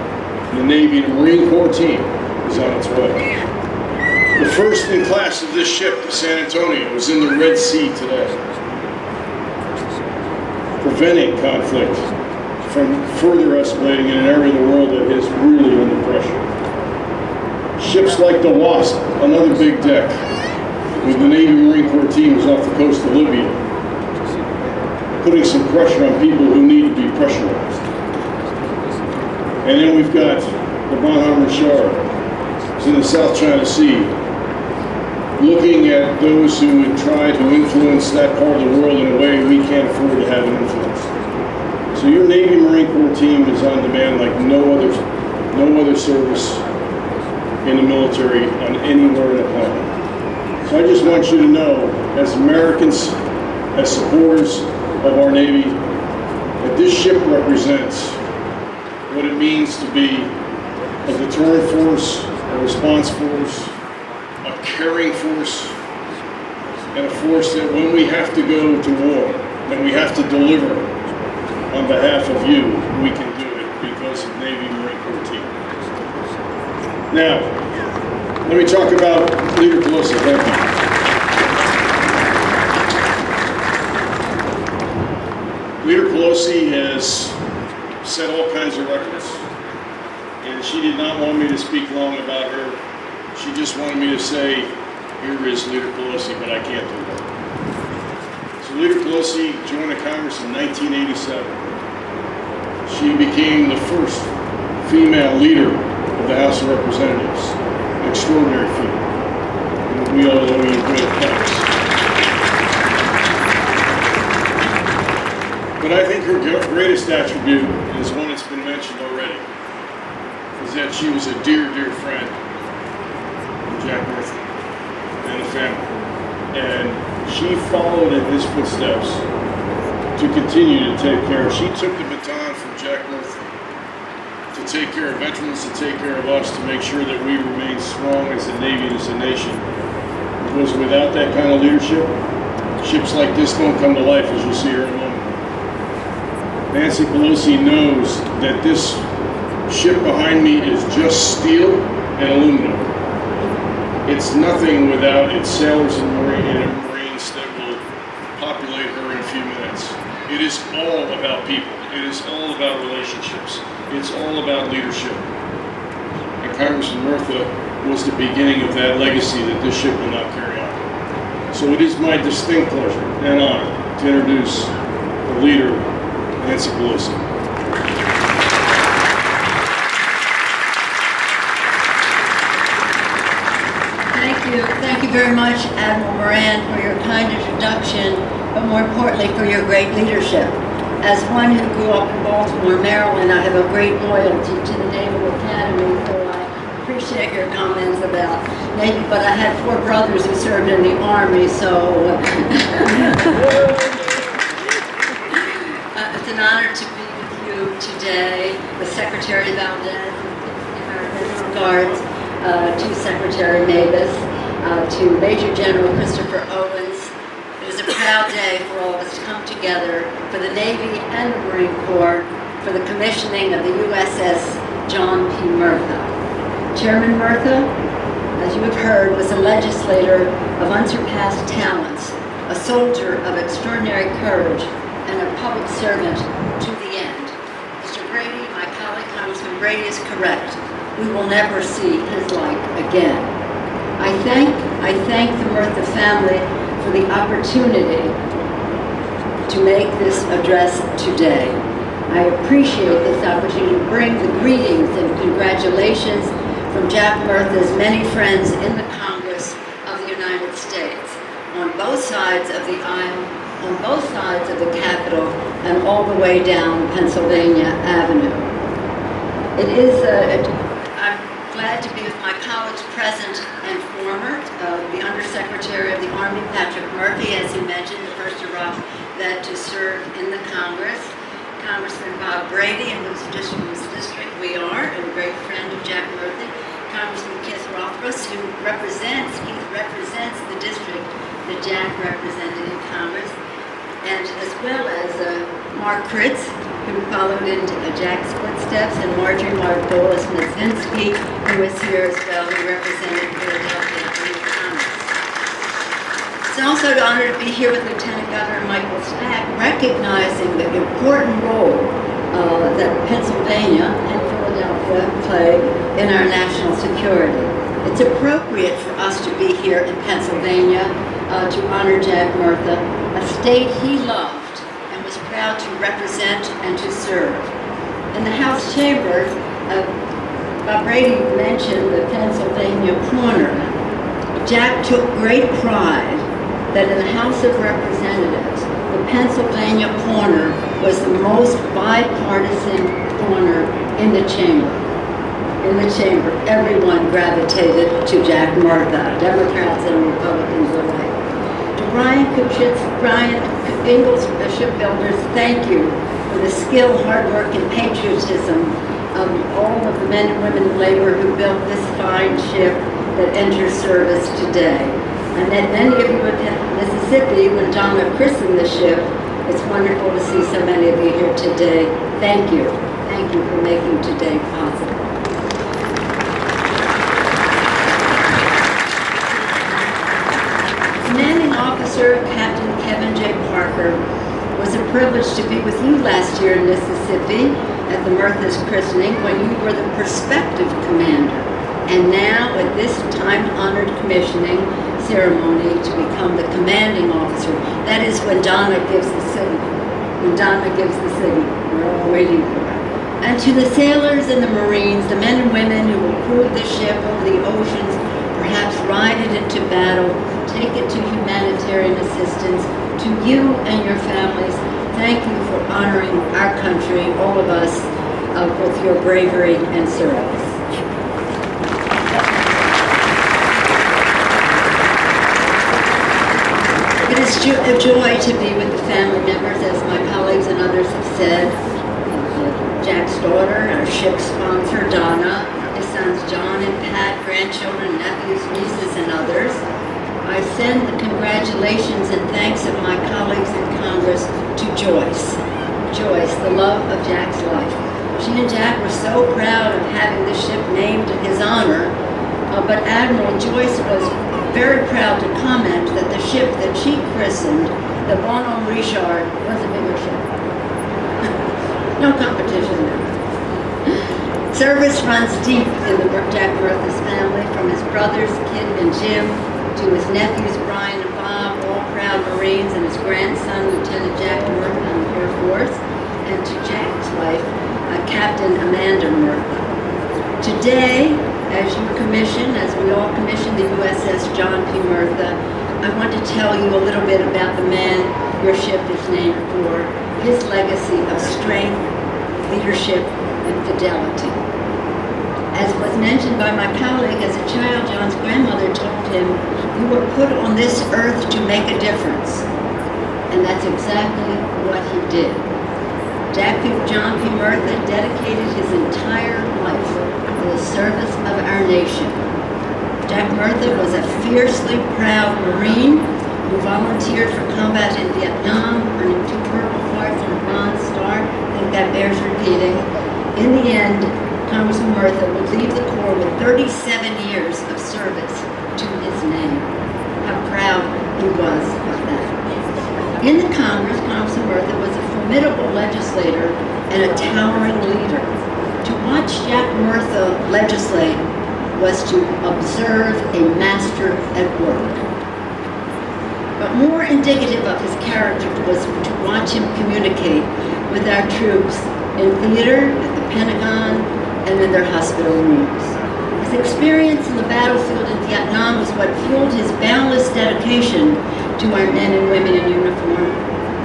The Navy and Marine Corps team is on its way. The first in class of this ship, the San Antonio, is in the Red Sea today, preventing conflict from further escalating in an area of the world that is really under pressure. Ships like the Wasp, another big deck, with the Navy Marine Corps team is off the coast of Libya, putting some pressure on people who need to be pressurized. And then we've got the Bonhomme Richard, who's in the South China Sea, looking at those who would try to influence that part of the world in a way we can't afford to have an influence. So your Navy Marine Corps team is on demand like no other service in the military on anywhere in the planet. So I just want you to know, as Americans, as supporters of our Navy, that this ship represents what it means to be a deterrent force, a response force, a caring force, and a force that when we have to go to war, when we have to deliver on behalf of you, we can do it because of Navy Marine Corps team. Now, let me talk about Leader Pelosi. Thank you. Leader Pelosi has set all kinds of records, and she did not want me to speak long about her. She just wanted me to say, here is Leader Pelosi, but I can't do that. So Leader Pelosi joined the Congress in 1987. She became the first female leader of the House of Representatives. An extraordinary feat. And we all owe you great thanks. But I think her greatest attribute is one that's been mentioned already, is that she was a dear, dear friend of Jack Murtha and the family. And she followed in his footsteps to continue to take care. She took the baton from Jack Murtha to take care of veterans, to take care of us, to make sure that we remain strong as a Navy and as a nation. Because without that kind of leadership, ships like this don't come to life, as you'll see here in a moment. Nancy Pelosi knows that this ship behind me is just steel and aluminum. It's nothing without its sailors and Marines that will populate her in a few minutes. It is all about people. It is all about relationships. It's all about leadership. And Congressman Murtha was the beginning of that legacy that this ship will now carry on. So it is my distinct pleasure and honor to introduce the leader, Nancy Pelosi. Thank you very much, Admiral Moran, for your kind introduction, but more importantly, for your great leadership. As one who grew up in Baltimore, Maryland, I have a great loyalty to the Naval Academy, so I appreciate your comments about Navy, but I had 4 brothers who served in the Army, so it's an honor to be with you today, with Secretary Valdez, American Guards, to Secretary Mavis, to Major General Christopher Owens. It is a proud day for all of us to come together for the Navy and the Marine Corps for the commissioning of the USS John P. Murtha. Chairman Murtha, as you have heard, was a legislator of unsurpassed talents, a soldier of extraordinary courage, and a public servant to the end. Mr. Brady, my colleague Congressman Brady, is correct. We will never see his like again. I thank the Murtha family for the opportunity to make this address today. I appreciate this opportunity to bring the greetings and congratulations from Jack Murtha's many friends in the Congress of the United States, on both sides of the aisle on both sides of the Capitol and all the way down Pennsylvania Avenue. I'm glad to be with my college present and former, the Undersecretary of the Army, Patrick Murphy, as he mentioned, the first Iraq vet to serve in the Congress. Congressman Bob Brady, in whose district we are, and a great friend of Jack Murphy. Congressman Keith Rothfuss, who represents the district that Jack represented in Congress, and as well as Mark Kritz, who followed in Jack's footsteps, and Marjorie Margolis-Mazinski, who is here as well, who represented Philadelphia in Congress. It's also an honor to be here with Lieutenant Governor Michael Stack, recognizing the important role that Pennsylvania and Philadelphia play in our national security. It's appropriate for us to be here in Pennsylvania to honor Jack Murtha, a state he loved and was proud to represent and to serve. In the House chamber, Bob Brady mentioned the Pennsylvania corner. Jack took great pride that in the House of Representatives, the Pennsylvania corner was the most bipartisan corner in the chamber. In the chamber, everyone gravitated to Jack Murtha, Democrats and Republicans alike. To Brian Ingalls Shipbuilders, thank you for the skill, hard work, and patriotism of all of the men and women in labor who built this fine ship that enters service today. I met many of you in Mississippi when Donna christened the ship. It's wonderful to see so many of you here today. Thank you. Thank you for making today possible. Commanding Officer Captain Kevin J. Parker was a privilege to be with you last year in Mississippi at the Murtha's christening when you were the prospective commander. And now, at this time-honored commissioning ceremony to become the commanding officer, that is when Donna gives the signal. When Donna gives the signal, we're all waiting for it. And to the sailors and the Marines, the men and women who will crew the ship over the oceans, perhaps ride it into battle, take it to humanitarian assistance, to you and your families, thank you for honoring our country, all of us, with your bravery and service. It is a joy to be with the family members, as my colleagues and others have said. Jack's daughter, our ship sponsor, Donna, his sons John and Pat, grandchildren, nephews, nieces, and others. I send the congratulations and thanks of my colleagues in Congress to Joyce. Joyce, the love of Jack's life. She and Jack were so proud of having the ship named in his honor, but Admiral Joyce was very proud to comment that the ship that she christened, the Bonhomme Richard, was a bigger ship. No competition there. Service runs deep in the Jack Murtha's family, from his brothers, Kit and Jim, to his nephews, Brian and Bob, all proud Marines, and his grandson, Lieutenant Jack Murtha in the Air Force, and to Jack's wife, Captain Amanda Murtha. Today, as you commission, as we all commission the USS John P. Murtha, I want to tell you a little bit about the man your ship is named for, his legacy of strength, leadership, and fidelity. As was mentioned by my colleague, as a child, John's grandmother told him, "You were put on this earth to make a difference." And that's exactly what he did. John P. Murtha dedicated his entire life to the service of our nation. Jack Murtha was a fiercely proud Marine who volunteered for combat in Vietnam, earning 2 Purple Hearts and a Bronze Star. I think that bears repeating. In the end, Congressman Murtha would leave the Corps with 37 years of service to his name. How proud he was of that. In the Congress, Congressman Murtha was a formidable legislator and a towering leader. To watch Jack Murtha legislate was to observe a master at work. But more indicative of his character was to watch him communicate with our troops in theater, at the Pentagon, and in their hospital rooms. His experience in the battlefield in Vietnam was what fueled his boundless dedication to our men and women in uniform,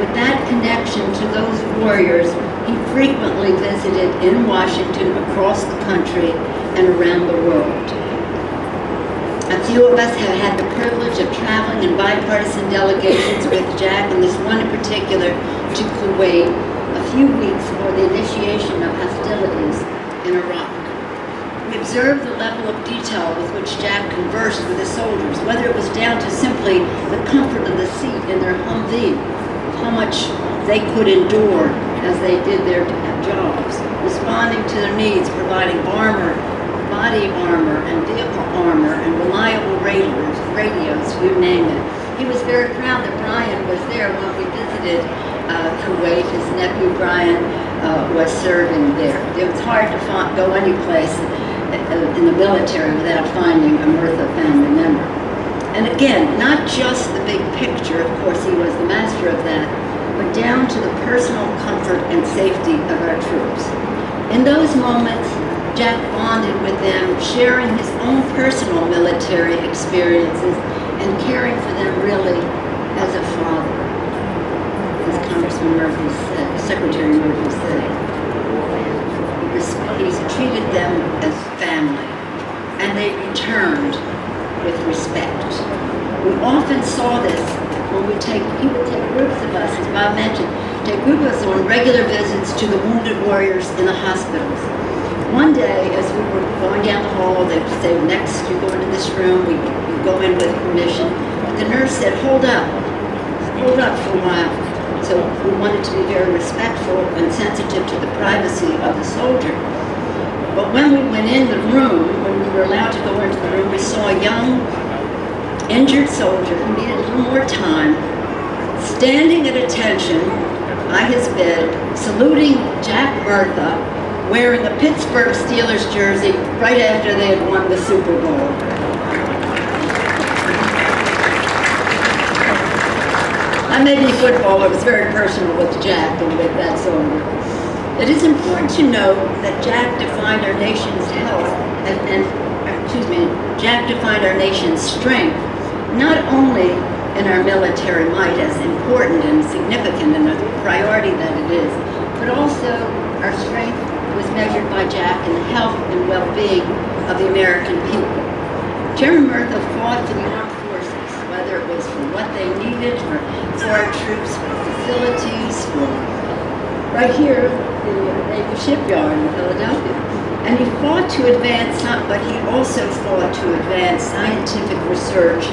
With that connection to those warriors, he frequently visited in Washington, across the country, and around the world. A few of us have had the privilege of traveling in bipartisan delegations with Jack, and this one in particular, to Kuwait, a few weeks before the initiation of hostilities in Iraq. We observed the level of detail with which Jack conversed with his soldiers, whether it was down to simply the comfort of the seat in their Humvee, how much they could endure as they did their jobs, responding to their needs, providing armor, body armor, and vehicle armor, and reliable radios, you name it. He was very proud that Brian was there when we visited Kuwait. His nephew Brian was serving there. It was hard to go any place in the military without finding a Murtha family member. And again, not just the big picture, of course he was the master of that, but down to the personal comfort and safety of our troops. In those moments, Jack bonded with them, sharing his own personal military experiences and caring for them really as a father, as Congressman Murphy said, Secretary Murphy said. He's treated them as family, and they returned with respect. We often saw this when he would take groups of us, as Bob mentioned, take groups of us on regular visits to the wounded warriors in the hospitals. One day, as we were going down the hall, they would say, next, you go into this room, we go in with permission. But the nurse said, hold up for a while. So we wanted to be very respectful and sensitive to the privacy of the soldier. But when we went in the room, when we were allowed to go into the room, we saw a young, injured soldier who needed a little more time, standing at attention by his bed, saluting Jack Murtha, wearing a Pittsburgh Steelers jersey right after they had won the Super Bowl. I may be football, it was very personal with Jack and with that soldier. It is important to note that Jack defined our nation's health Jack defined our nation's strength, not only in our military might, as important and significant and a priority that it is, but also our strength was measured by Jack in the health and well-being of the American people. Chairman Murtha fought for the armed forces, whether it was for what they needed, for our troops, for facilities, for right here, the Navy shipyard in Philadelphia. And he fought to advance, but he also fought to advance scientific research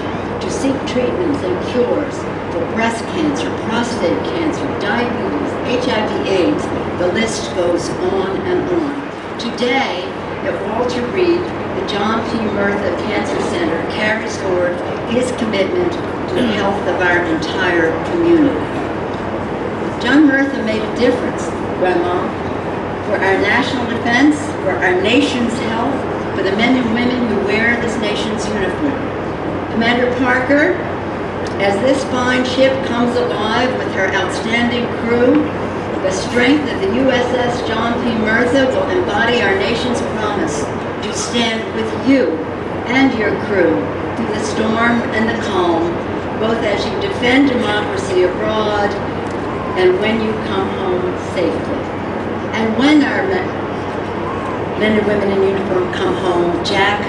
to seek treatments and cures for breast cancer, prostate cancer, diabetes, HIV/AIDS. The list goes on and on. Today, at Walter Reed, the John P. Murtha Cancer Center carries forward his commitment to the health of our entire community. John Murtha made a difference, Grandma, for our national defense, for our nation's health, for the men and women who wear this nation's uniform. Commander Parker, as this fine ship comes alive with her outstanding crew, the strength of the USS John P. Murtha will embody our nation's promise to stand with you and your crew through the storm and the calm, both as you defend democracy abroad and when you come home safely. And when our men and women in uniform come home, Jack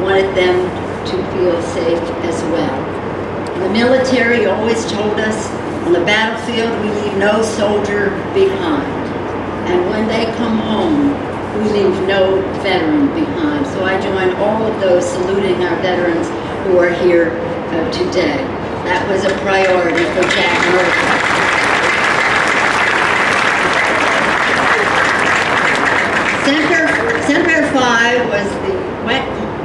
wanted them to feel safe as well. The military always told us, on the battlefield, we leave no soldier behind. And when they come home, we leave no veteran behind. So I join all of those saluting our veterans who are here today. That was a priority for Jack Murtha. Semper Fi was the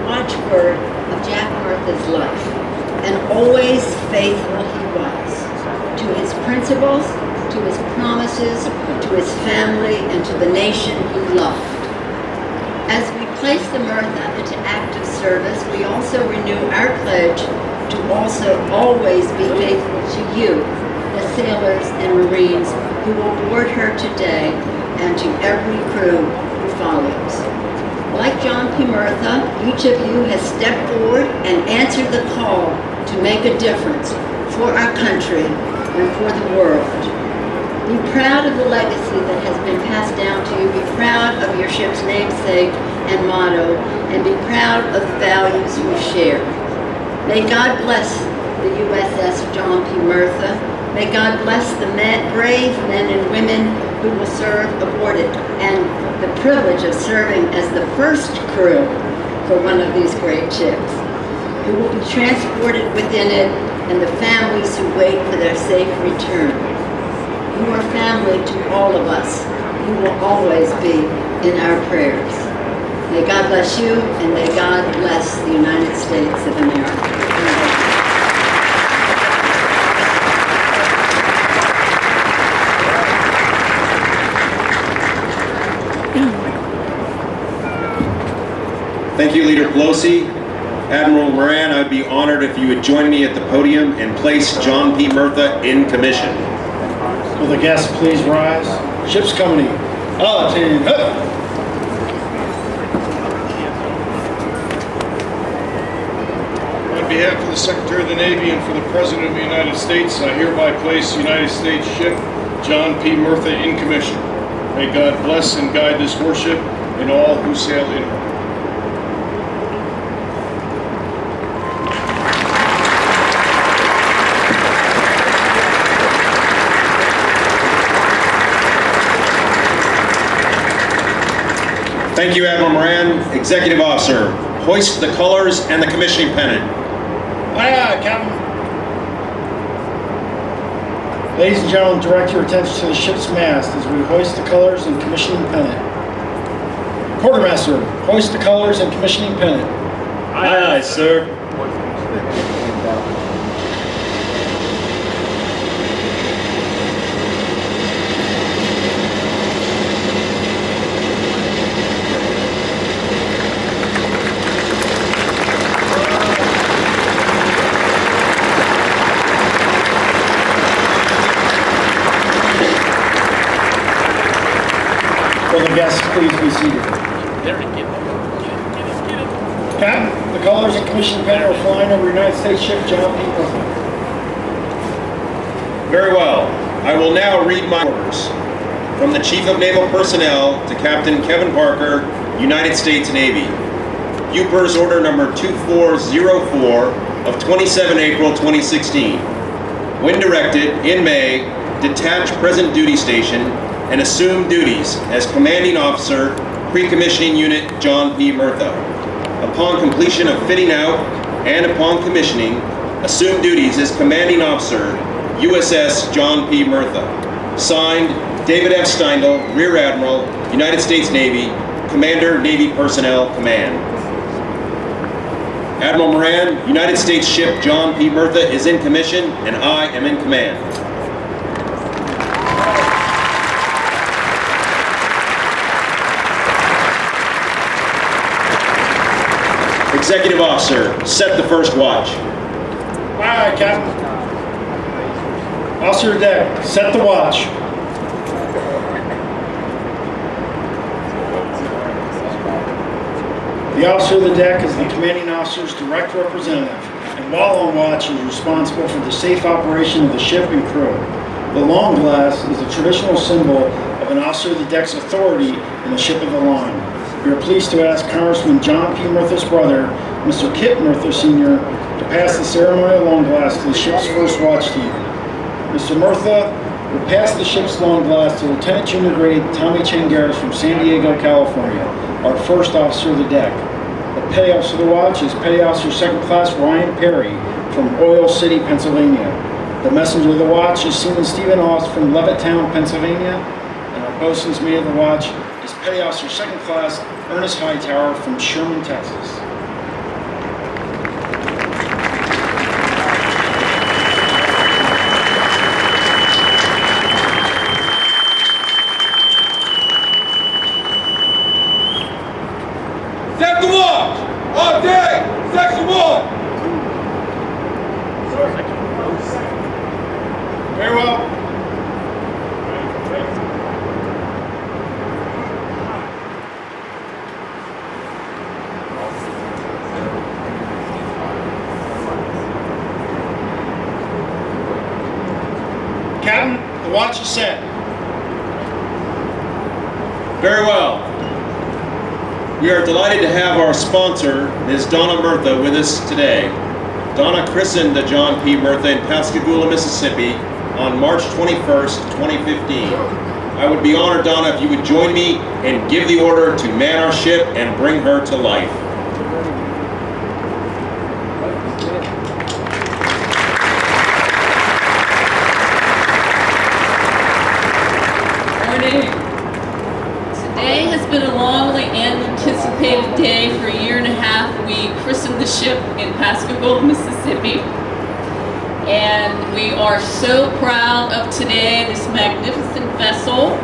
watchword of Jack Murtha's life, and always faithful he was to his principles, to his promises, to his family, and to the nation he loved. As we place the Murtha into active service, we also renew our pledge to also always be faithful to you, the sailors and Marines who will board her today, and to every crew who follows. Like John P. Murtha, each of you has stepped forward and answered the call to make a difference for our country and for the world. Be proud of the legacy that has been passed down to you. Be proud of your ship's namesake and motto, and be proud of the values you share. May God bless the USS John P. Murtha. May God bless the brave men and women who will serve aboard it, and the privilege of serving as the first crew for one of these great ships, who will be transported within it, and the families who wait for their safe return. You are family to all of us. You will always be in our prayers. May God bless you, and may God bless the United States of America. Thank you, Leader Pelosi. Admiral Moran, I would be honored if you would join me at the podium and place John P. Murtha in commission. Will the guests please rise? Ship's company. Team. On behalf of the Secretary of the Navy and for the President of the United States, I hereby place United States ship John P. Murtha in commission. May God bless and guide this warship and all who sail in her. Thank you, Admiral Moran. Executive Officer, hoist the colors and the commissioning pennant. Aye, aye, Captain. Ladies and gentlemen, direct your attention to the ship's mast as we hoist the colors and commissioning pennant. Quartermaster, hoist the colors and commissioning pennant. Aye, aye, sir. Will the guests please be seated? Captain, the colors and commissioning pennant are flying over United States ship John P. Murtha. Very well. I will now read my orders. From the Chief of Naval Personnel to Captain Kevin Parker, United States Navy. UPERS Order Number 2404 of 27 April 2016. When directed, in May, detach present duty station and assume duties as Commanding Officer, Pre-Commissioning Unit John P. Murtha. Upon completion of fitting out and upon commissioning, assume duties as Commanding Officer, USS John P. Murtha. Signed, David F. Steindl, Rear Admiral, United States Navy, Commander, Navy Personnel Command. Admiral Moran, United States ship John P. Murtha is in commission and I am in command. Executive Officer, set the first watch. Aye, aye, Captain. Officer deck, set the watch. The officer of the deck is the commanding officer's direct representative, and while on watch is responsible for the safe operation of the ship and crew. The long glass is a traditional symbol of an officer of the deck's authority in the ship of the line. We are pleased to ask Congressman John P. Murtha's brother, Mr. Kit Murtha Sr., to pass the ceremonial long glass to the ship's first watch team. Mr. Murtha will pass the ship's long glass to Lieutenant Junior Grade Tommy Changaris from San Diego, California, our first officer of the deck. The Petty Officer of the watch is Petty Officer Second Class Ryan Perry from Oil City, Pennsylvania. The messenger of the watch is Seaman Stephen Ost from Levittown, Pennsylvania, and our bosun's mate of the watch is Petty Officer Second Class Ernest Hightower from Sherman, Texas. Set the watch! On deck! Section 1! Very well. The watch is set. Very well. We are delighted to have our sponsor, Ms. Donna Murtha, with us today. Donna christened the John P. Murtha in Pascagoula, Mississippi on March 21st, 2015. I would be honored, Donna, if you would join me and give the order to man our ship and bring her to life. Morning. Today has been a longly anticipated day. For a year and a half, we christened the ship in Pascagoula, Mississippi. And we are so proud of today, this magnificent vessel.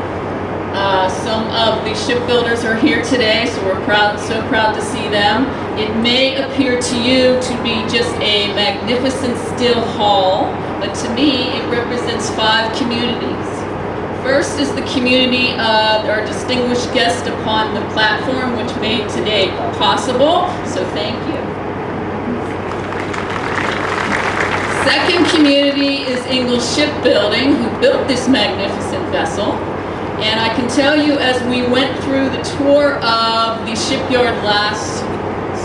Some of the shipbuilders are here today, so we're so proud to see them. It may appear to you to be just a magnificent steel hull, but to me, it represents 5 communities. First is the community of our distinguished guest upon the platform, which made today possible, so thank you. Second community is Ingalls Shipbuilding, who built this magnificent vessel. And I can tell you, as we went through the tour of the shipyard last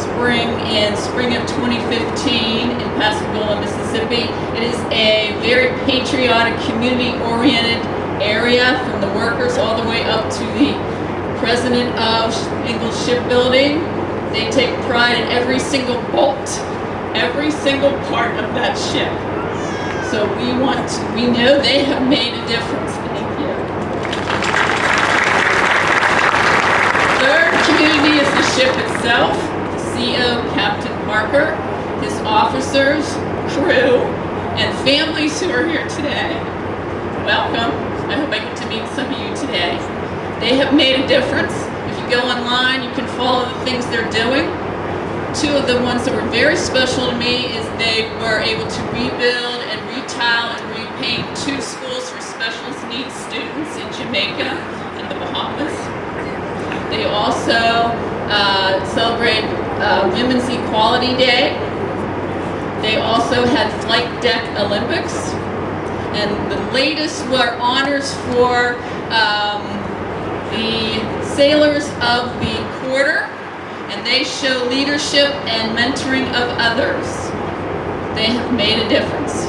spring, in spring of 2015 in Pascagoula, Mississippi, it is a very patriotic, community-oriented area, from the workers all the way up to the president of Ingalls Shipbuilding. They take pride in every single bolt, every single part of that ship. So we know they have made a difference. Thank you. Third community is the ship itself, the CO, Captain Parker, his officers, crew, and families who are here today. Welcome. I hope I get to meet some of you today. They have made a difference. If you go online, you can follow the things they're doing. 2 of the ones that were very special to me is they were able to rebuild and retile and repaint 2 schools for special needs students in Jamaica and the Bahamas. They also celebrate Women's Equality Day. They also had Flight Deck Olympics. And the latest were honors for the sailors of the quarter, and they show leadership and mentoring of others. They have made a difference.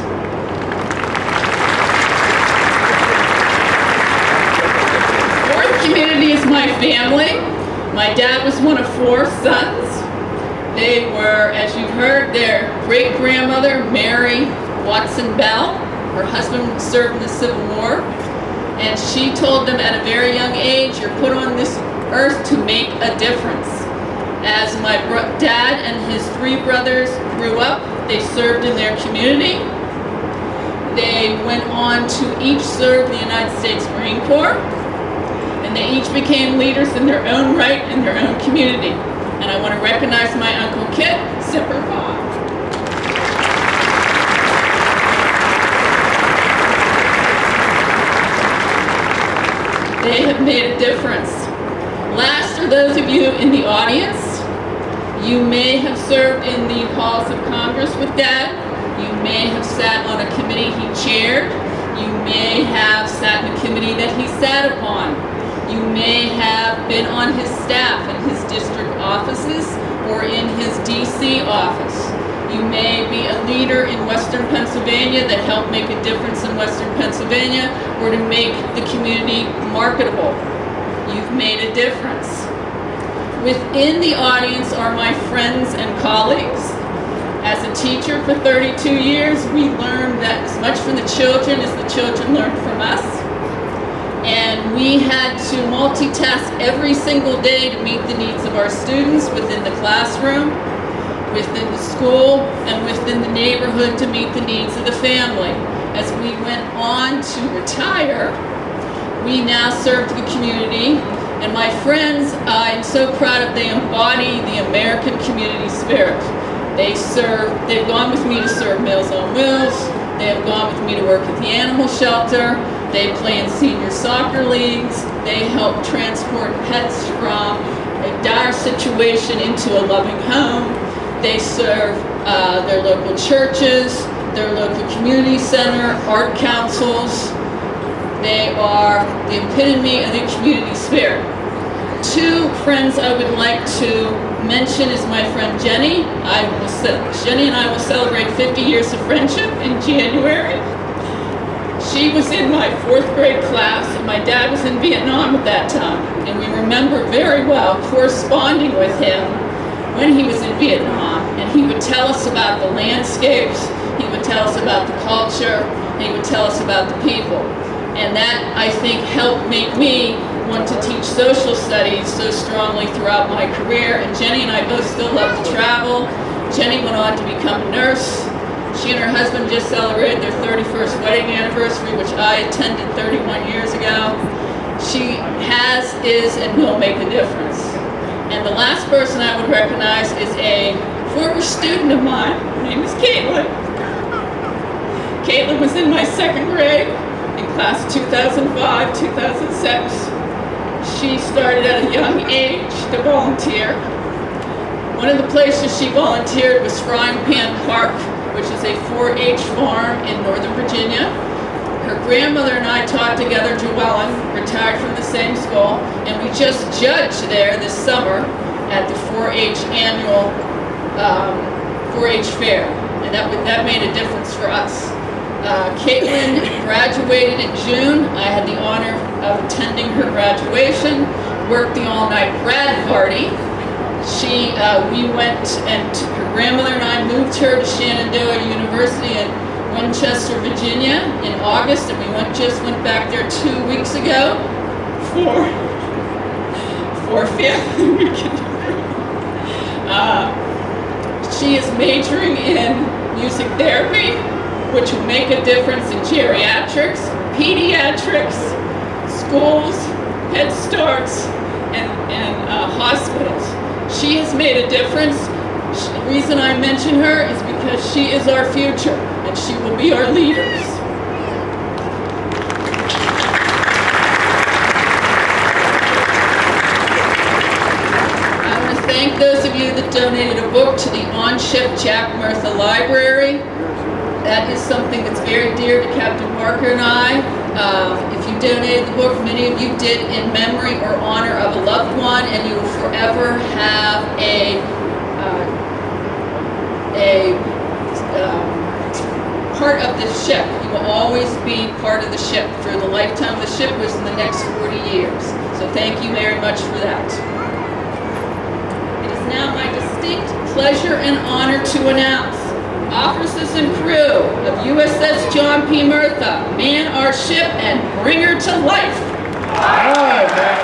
Fourth community is my family. My dad was one of 4 sons. They were, as you've heard, their great-grandmother, Mary Watson Bell. Her husband served in the Civil War, and she told them at a very young age, you're put on this earth to make a difference. As my dad and his 3 brothers grew up, they served in their community. They went on to each serve the United States Marine Corps, and they each became leaders in their own right in their own community. And I want to recognize my Uncle Kit, Semper Fi. They have made a difference. Last are those of you in the audience. You may have served in the halls of Congress with Dad. You may have sat on a committee he chaired. You may have sat in a committee that he sat upon. You may have been on his staff in his district offices or in his DC office. You may be a leader in Western Pennsylvania that helped make a difference in Western Pennsylvania or to make the community marketable. You've made a difference. Within the audience are my friends and colleagues. As a teacher for 32 years, we learned that as much from the children as the children learned from us. And we had to multitask every single day to meet the needs of our students within the classroom, within the school, and within the neighborhood to meet the needs of the family. As we went on to retire, we now serve the community. And my friends, I'm so proud of, they embody the American community spirit. They've gone with me to serve Meals on Wheels. They have gone with me to work at the animal shelter. They play in senior soccer leagues. They help transport pets from a dire situation into a loving home. They serve their local churches, their local community center, art councils. They are the epitome of the community spirit. Two friends I would like to mention is my friend Jenny. Jenny and I will celebrate 50 years of friendship in January. She was in my 4th grade class, and my dad was in Vietnam at that time. And we remember very well corresponding with him when he was in Vietnam. And he would tell us about the landscapes, he would tell us about the culture, and he would tell us about the people. And that, I think, helped make me want to teach social studies so strongly throughout my career. And Jenny and I both still love to travel. Jenny went on to become a nurse. She and her husband just celebrated their 31st wedding anniversary, which I attended 31 years ago. She has, is, and will make a difference. And the last person I would recognize is a former student of mine. Her name is Caitlin. Caitlin was in my 2nd grade in class 2005, 2006. She started at a young age to volunteer. One of the places she volunteered was Frying Pan Park, which is a 4-H farm in Northern Virginia. Her grandmother and I taught together, Joellen, retired from the same school, and we just judged there this summer at the 4-H annual 4-H fair, and that made a difference for us. Caitlin graduated in June. I had the honor of attending her graduation, worked the all-night grad party. We went, and her grandmother and I moved her to Shenandoah University in Winchester, Virginia in August, and we just went back there 2 weeks ago for family weekend. She is majoring in music therapy, which will make a difference in geriatrics, pediatrics, schools, Head Starts, and hospitals. She has made a difference. The reason I mention her is because she is our future, and she will be our leaders. I want to thank those of you that donated a book to the on-ship Jack Murtha Library. That is something that's very dear to Captain Parker and I. If you donated the book, many of you did in memory or honor of a loved one, and you will forever have a part of the ship. You will always be part of the ship for the lifetime of the ship, which is in the next 40 years. So thank you very much for that. It is now my distinct pleasure and honor to announce officers and crew of USS John P. Murtha, man our ship and bring her to life. All right, man.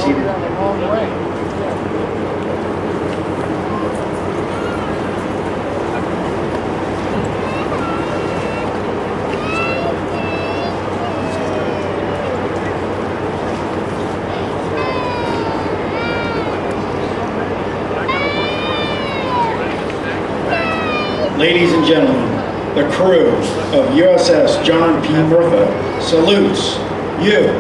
seated. Ladies and gentlemen, the crew of USS John P. Murtha salutes you.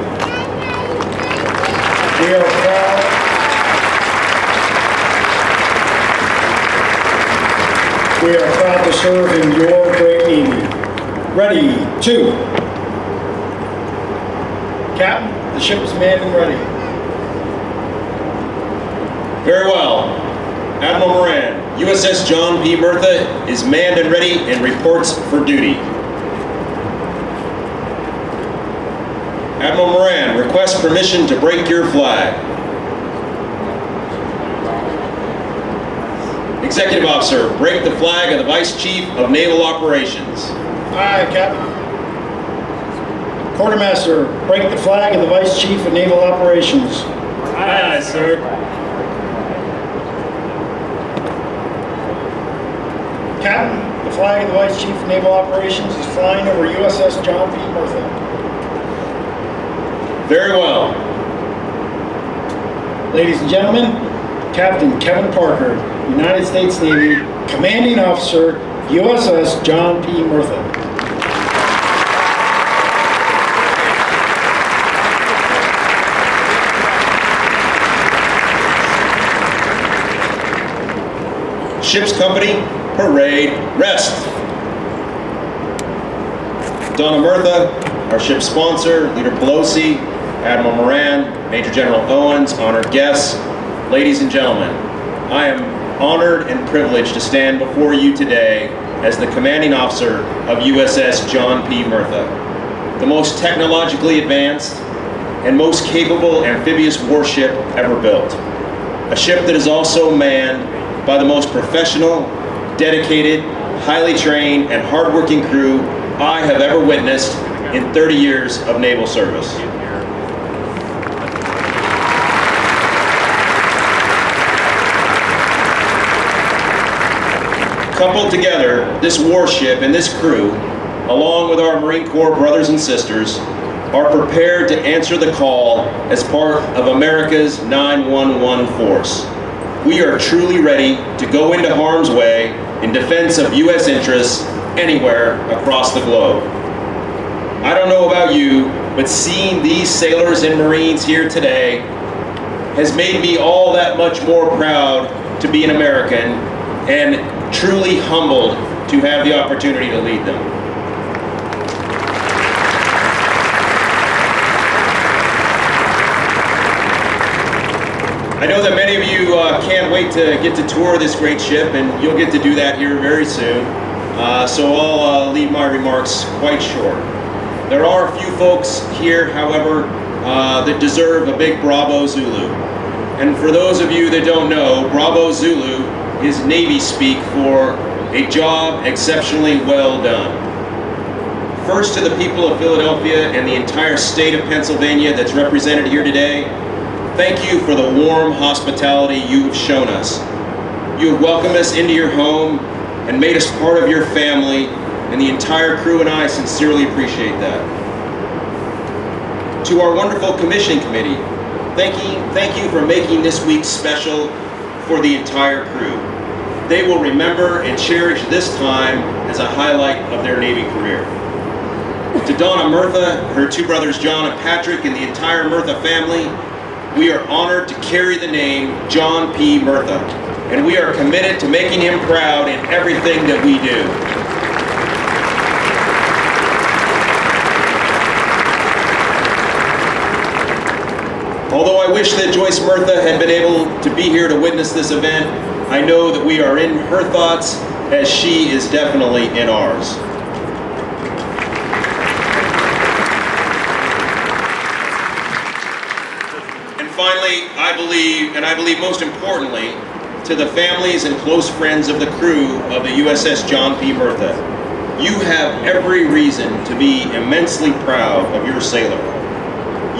We are proud to serve in your great Navy. Ready, two. Captain, the ship is manned and ready. Very well. Admiral Moran, USS John P. Murtha is manned and ready and reports for duty. Admiral Moran, request permission to break your flag. Executive Officer, break the flag of the Vice Chief of Naval Operations. Aye, Captain. Quartermaster, break the flag of the Vice Chief of Naval Operations. Aye, sir. Captain, the flag of the Vice Chief of Naval Operations is flying over USS John P. Murtha. Very well. Ladies and gentlemen, Captain Kevin Parker, United States Navy, Commanding Officer, USS John P. Murtha. Ship's company, parade, rest. Donna Murtha, our ship sponsor, Leader Pelosi, Admiral Moran, Major General Owens, honored guests, ladies and gentlemen, I am honored and privileged to stand before you today as the commanding officer of USS John P. Murtha, the most technologically advanced and most capable amphibious warship ever built. A ship that is also manned by the most professional, dedicated, highly trained, and hardworking crew I have ever witnessed in 30 years of naval service. Coupled together, this warship and this crew, along with our Marine Corps brothers and sisters, are prepared to answer the call as part of America's 911 force. We are truly ready to go into harm's way in defense of U.S. interests anywhere across the globe. I don't know about you, but seeing these sailors and Marines here today has made me all that much more proud to be an American and truly humbled to have the opportunity to lead them. I know that many of you can't wait to get to tour this great ship, and you'll get to do that here very soon. So I'll leave my remarks quite short. There are a few folks here, however, that deserve a big Bravo Zulu. And for those of you that don't know, Bravo Zulu is Navy speak for a job exceptionally well done. First, to the people of Philadelphia and the entire state of Pennsylvania that's represented here today, thank you for the warm hospitality you have shown us. You have welcomed us into your home and made us part of your family, and the entire crew and I sincerely appreciate that. To our wonderful commissioning committee, thank you for making this week special for the entire crew. They will remember and cherish this time as a highlight of their Navy career. To Donna Murtha, her two brothers John and Patrick, and the entire Murtha family, we are honored to carry the name John P. Murtha, and we are committed to making him proud in everything that we do. Although I wish that Joyce Murtha had been able to be here to witness this event, I know that we are in her thoughts as she is definitely in ours. Finally, I believe most importantly, to the families and close friends of the crew of the USS John P. Murtha, you have every reason to be immensely proud of your sailor.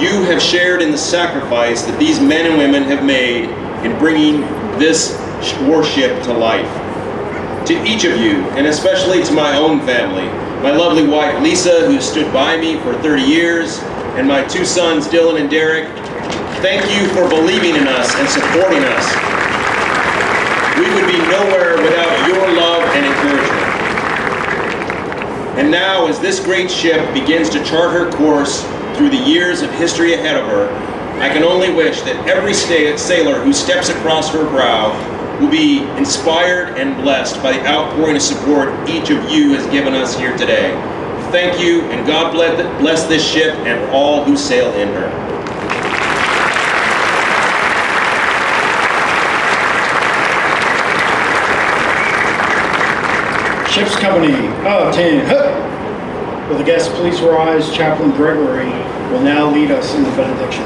You have shared in the sacrifice that these men and women have made in bringing this warship to life. To each of you, and especially to my own family, my lovely wife Lisa, who stood by me for 30 years, and my two sons Dylan and Derek, thank you for believing in us and supporting us. We would be nowhere without your love and encouragement. And now, as this great ship begins to chart her course through the years of history ahead of her, I can only wish that every sailor who steps across her prow will be inspired and blessed by the outpouring of support each of you has given us here today. Thank you, and God bless this ship and all who sail in her. Ship's company, ten, hup. Will the guests please rise? Chaplain Gregory will now lead us in the benediction.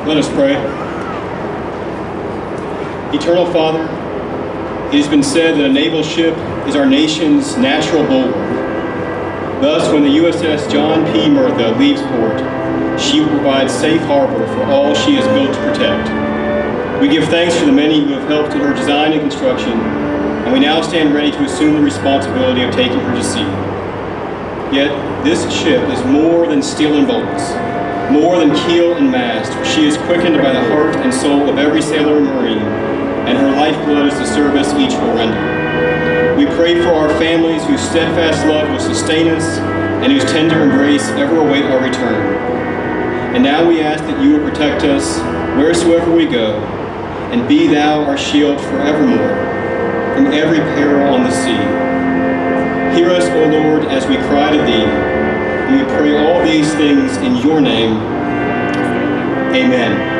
Let us pray. Eternal Father, it has been said that a naval ship is our nation's natural bulwark. Thus, when the USS John P. Murtha leaves port, she will provide safe harbor for all she is built to protect. We give thanks for the many who have helped in her design and construction, and we now stand ready to assume the responsibility of taking her to sea. Yet, this ship is more than steel and bolts, more than keel and mast, for she is quickened by the heart and soul of every sailor and marine, and her lifeblood is the service each will render. We pray for our families whose steadfast love will sustain us, and whose tender embrace ever await our return. And now we ask that you will protect us wheresoever we go, and be thou our shield forevermore from every peril on the sea. Hear us, O Lord, as we cry to thee, and we pray all these things in your name. Amen.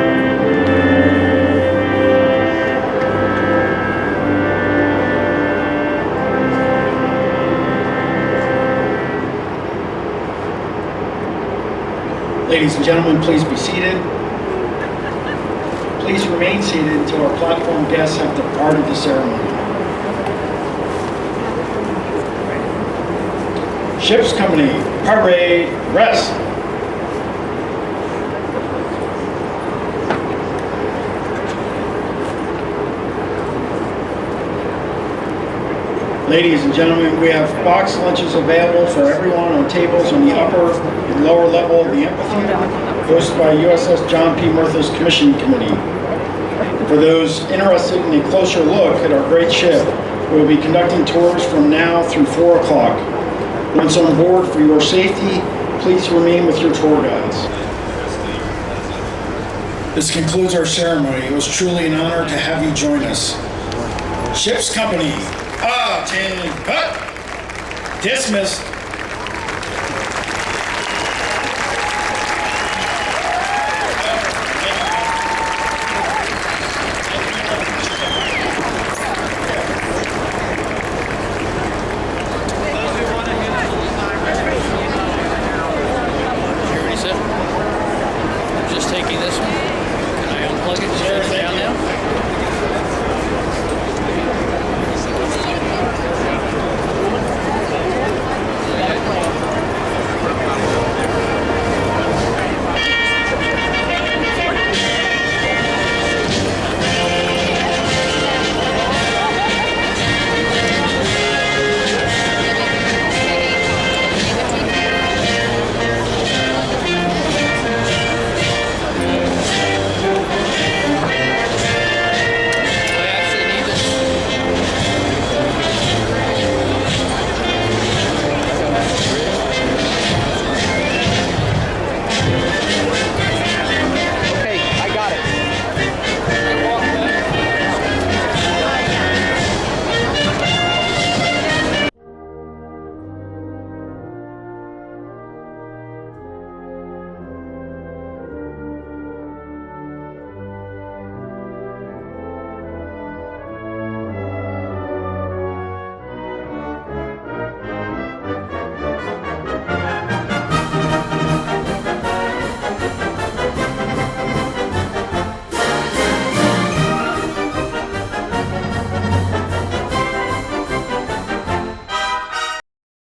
Ladies and gentlemen, please be seated. Please remain seated until our platform guests have departed the ceremony. Ship's company, parade, rest. Ladies and gentlemen, we have box lunches available for everyone on tables on the upper and lower level of the amphitheater, hosted by USS John P. Murtha's Commissioning Committee. For those interested in a closer look at our great ship, we will be conducting tours from now through 4 o'clock. Once on board, for your safety, please remain with your tour guides. This concludes our ceremony. It was truly an honor to have you join us. Ship's company, ten, cut. Dismissed. Just taking this one.